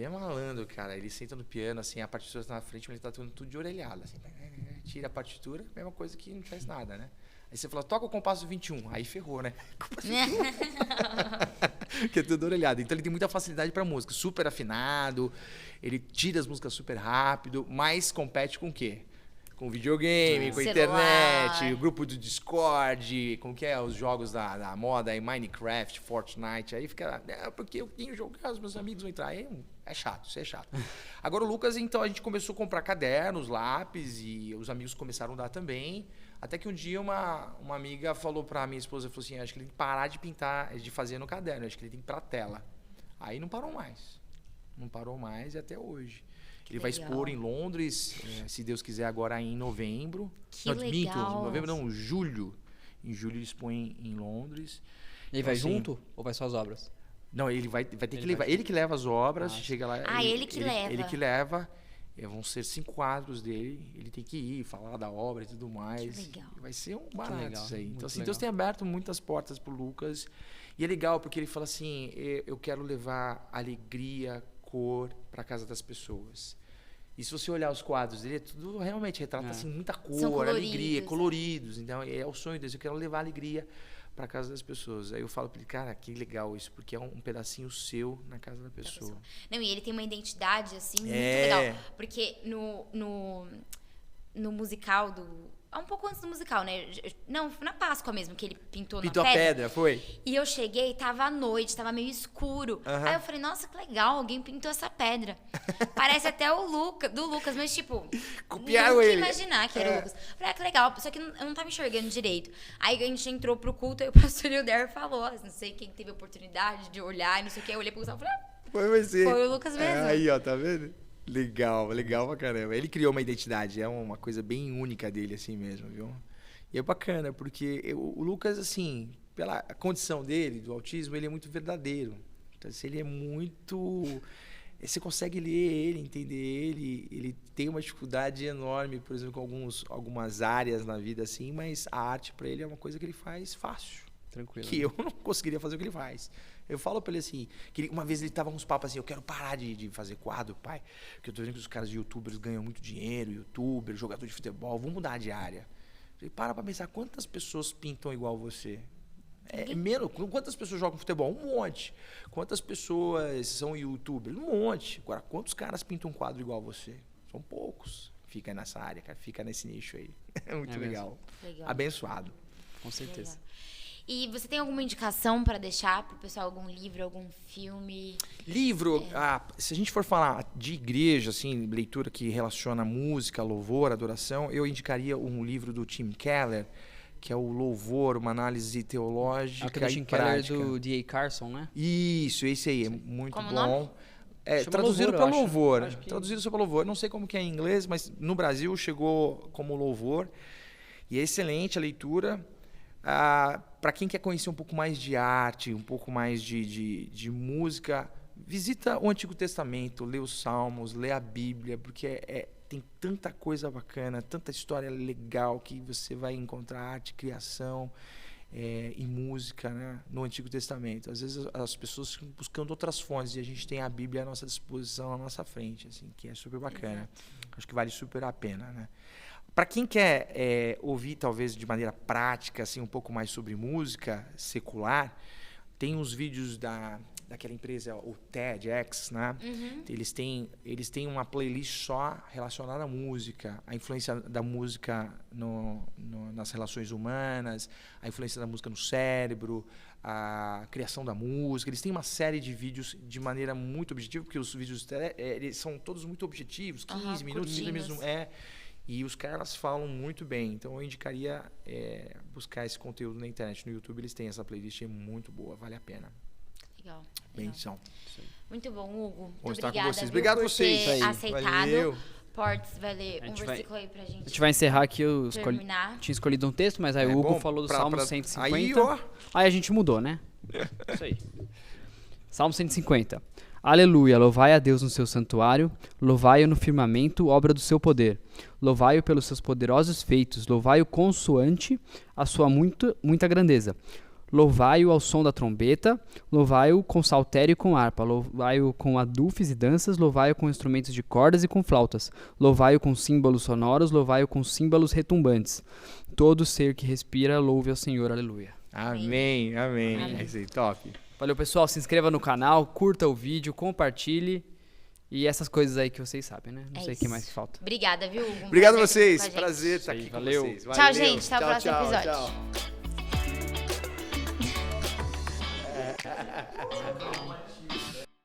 é malandro, cara. Ele senta no piano, assim, a partitura tá na frente, mas ele tá tudo de orelhada, assim. Tira a partitura, mesma coisa que não faz nada, né? Aí você fala, toca o compasso 21. Aí ferrou, né? Compasso 21. Que é tudo orelhado. Então ele tem muita facilidade pra música. Super afinado, ele tira as músicas super rápido, mas compete com o quê? Com videogame, com internet, o grupo do Discord, como que é, os jogos da moda, aí Minecraft, Fortnite, aí fica, porque eu tenho jogar, os meus amigos vão entrar, aí é chato, isso é chato. Agora o Lucas, então, a gente começou a comprar cadernos, lápis, e os amigos começaram a dar também, até que um dia uma amiga falou pra minha esposa, falou assim, acho que ele tem que parar de pintar, de fazer no caderno, acho que ele tem que ir pra tela. Aí não parou mais e até hoje. Ele vai expor em Londres, se Deus quiser, agora em novembro. Que legal. Novembro não, julho. Em julho ele expõe em Londres. E ele vai junto ou vai só as obras? Não, ele vai ter que levar. Ele que leva as obras, chega lá. Ele que leva. Ele que leva. Vão ser 5 quadros dele. Ele tem que ir, falar da obra e tudo mais. Que legal. Vai ser um barato isso aí. Então, assim, legal. Deus tem aberto muitas portas pro Lucas. E é legal porque ele fala assim, eu quero levar alegria, cor para casa das pessoas. E se você olhar os quadros dele, tudo realmente retrata assim, muita cor, alegria, coloridos. Então, é o sonho dele. Eu quero levar alegria para casa das pessoas. Aí eu falo para ele, cara, que legal isso, porque é um pedacinho seu na casa da pessoa. Não, e ele tem uma identidade, assim, muito legal. Porque no musical do... Um pouco antes do musical, né? Não, na Páscoa mesmo, que ele pintou na pedra. Pintou a pedra, foi? E eu cheguei, tava à noite, tava meio escuro. Aí eu falei, nossa, que legal, alguém pintou essa pedra. Parece até o do Lucas, mas tipo... Copiaram ele. Imaginar que era o Lucas. Falei, que legal, só que eu não tava enxergando direito. Aí a gente entrou pro culto, aí o pastor Hilder falou, não sei quem teve a oportunidade de olhar, não sei o que. Eu olhei pro Gustavo e falei, foi você. Foi o Lucas mesmo. Aí, ó, tá vendo? Legal pra caramba. Ele criou uma identidade, é uma coisa bem única dele, assim mesmo, viu? E é bacana, porque o Lucas, assim, pela condição dele, do autismo, ele é muito verdadeiro. Então, assim, ele é muito... Você consegue ler ele, entender ele tem uma dificuldade enorme, por exemplo, com algumas áreas na vida, assim, mas a arte para ele é uma coisa que ele faz fácil. Tranquilo. Que eu não conseguiria fazer o que ele faz. Eu falo pra ele assim, que uma vez ele tava uns papos assim, eu quero parar de fazer quadro, pai, porque eu tô vendo que os caras de youtubers ganham muito dinheiro, youtuber, jogador de futebol, vamos mudar de área. Eu falei, para pra pensar, quantas pessoas pintam igual você? Menos, quantas pessoas jogam futebol? Um monte. Quantas pessoas são youtubers? Um monte. Agora, quantos caras pintam um quadro igual você? São poucos. Fica nessa área, cara, fica nesse nicho aí. É muito legal. Abençoado. Com certeza. Legal. E você tem alguma indicação para deixar pro pessoal? Algum livro, algum filme? Livro, se a gente for falar de igreja, assim, leitura que relaciona música, louvor, adoração, eu indicaria um livro do Tim Keller, que é o Louvor, uma análise teológica e prática. Do D.A. Carson, né? Isso, esse aí, é muito como bom. Nome? Traduzido para Louvor. Traduzido só para Louvor. Não sei como que é em inglês, mas no Brasil chegou como Louvor. E é excelente a leitura. Para quem quer conhecer um pouco mais de arte, um pouco mais de música, visita o Antigo Testamento, lê os Salmos, lê a Bíblia, porque tem tanta coisa bacana, tanta história legal que você vai encontrar arte, criação e música, né, no Antigo Testamento. Às vezes as pessoas ficam buscando outras fontes e a gente tem a Bíblia à nossa disposição, à nossa frente, assim, que é super bacana. Acho que vale super a pena, né? Para quem quer ouvir, talvez, de maneira prática, assim, um pouco mais sobre música secular, tem uns vídeos daquela empresa, o TEDx, né? Uhum. Eles têm uma playlist só relacionada à música, a influência da música nas relações humanas, a influência da música no cérebro, a criação da música. Eles têm uma série de vídeos de maneira muito objetiva, porque os vídeos eles são todos muito objetivos, 15 minutos, 30 minutos. E os caras falam muito bem. Então, eu indicaria buscar esse conteúdo na internet. No YouTube, eles têm essa playlist muito boa. Vale a pena. Legal. Benção. Muito bom, Hugo. Bom estar obrigada, com vocês. Obrigado a vocês. Ter aceitado. Valeu. Portes, vai ler um versículo aí pra gente. A gente vai encerrar aqui. Eu tinha escolhido um texto, mas aí o Hugo falou do Salmo 150. Aí a gente mudou, né? Isso aí. Salmo 150. Aleluia, louvai a Deus no seu santuário, louvai-o no firmamento, obra do seu poder. Louvai-o pelos seus poderosos feitos, louvai-o consoante a sua muita grandeza. Louvai-o ao som da trombeta, louvai-o com saltério e com harpa, louvai-o com adufes e danças, louvai-o com instrumentos de cordas e com flautas, louvai-o com símbolos sonoros, louvai-o com símbolos retumbantes. Todo ser que respira, louve ao Senhor, aleluia. Amém. É isso aí, top. Valeu, pessoal. Se inscreva no canal, curta o vídeo, compartilhe e essas coisas aí que vocês sabem, né? Não sei o que mais falta. Obrigada, viu, Hugo? Obrigado a vocês. Prazer estar aqui com vocês. Valeu. Tchau, gente. Até o próximo episódio. Tchau.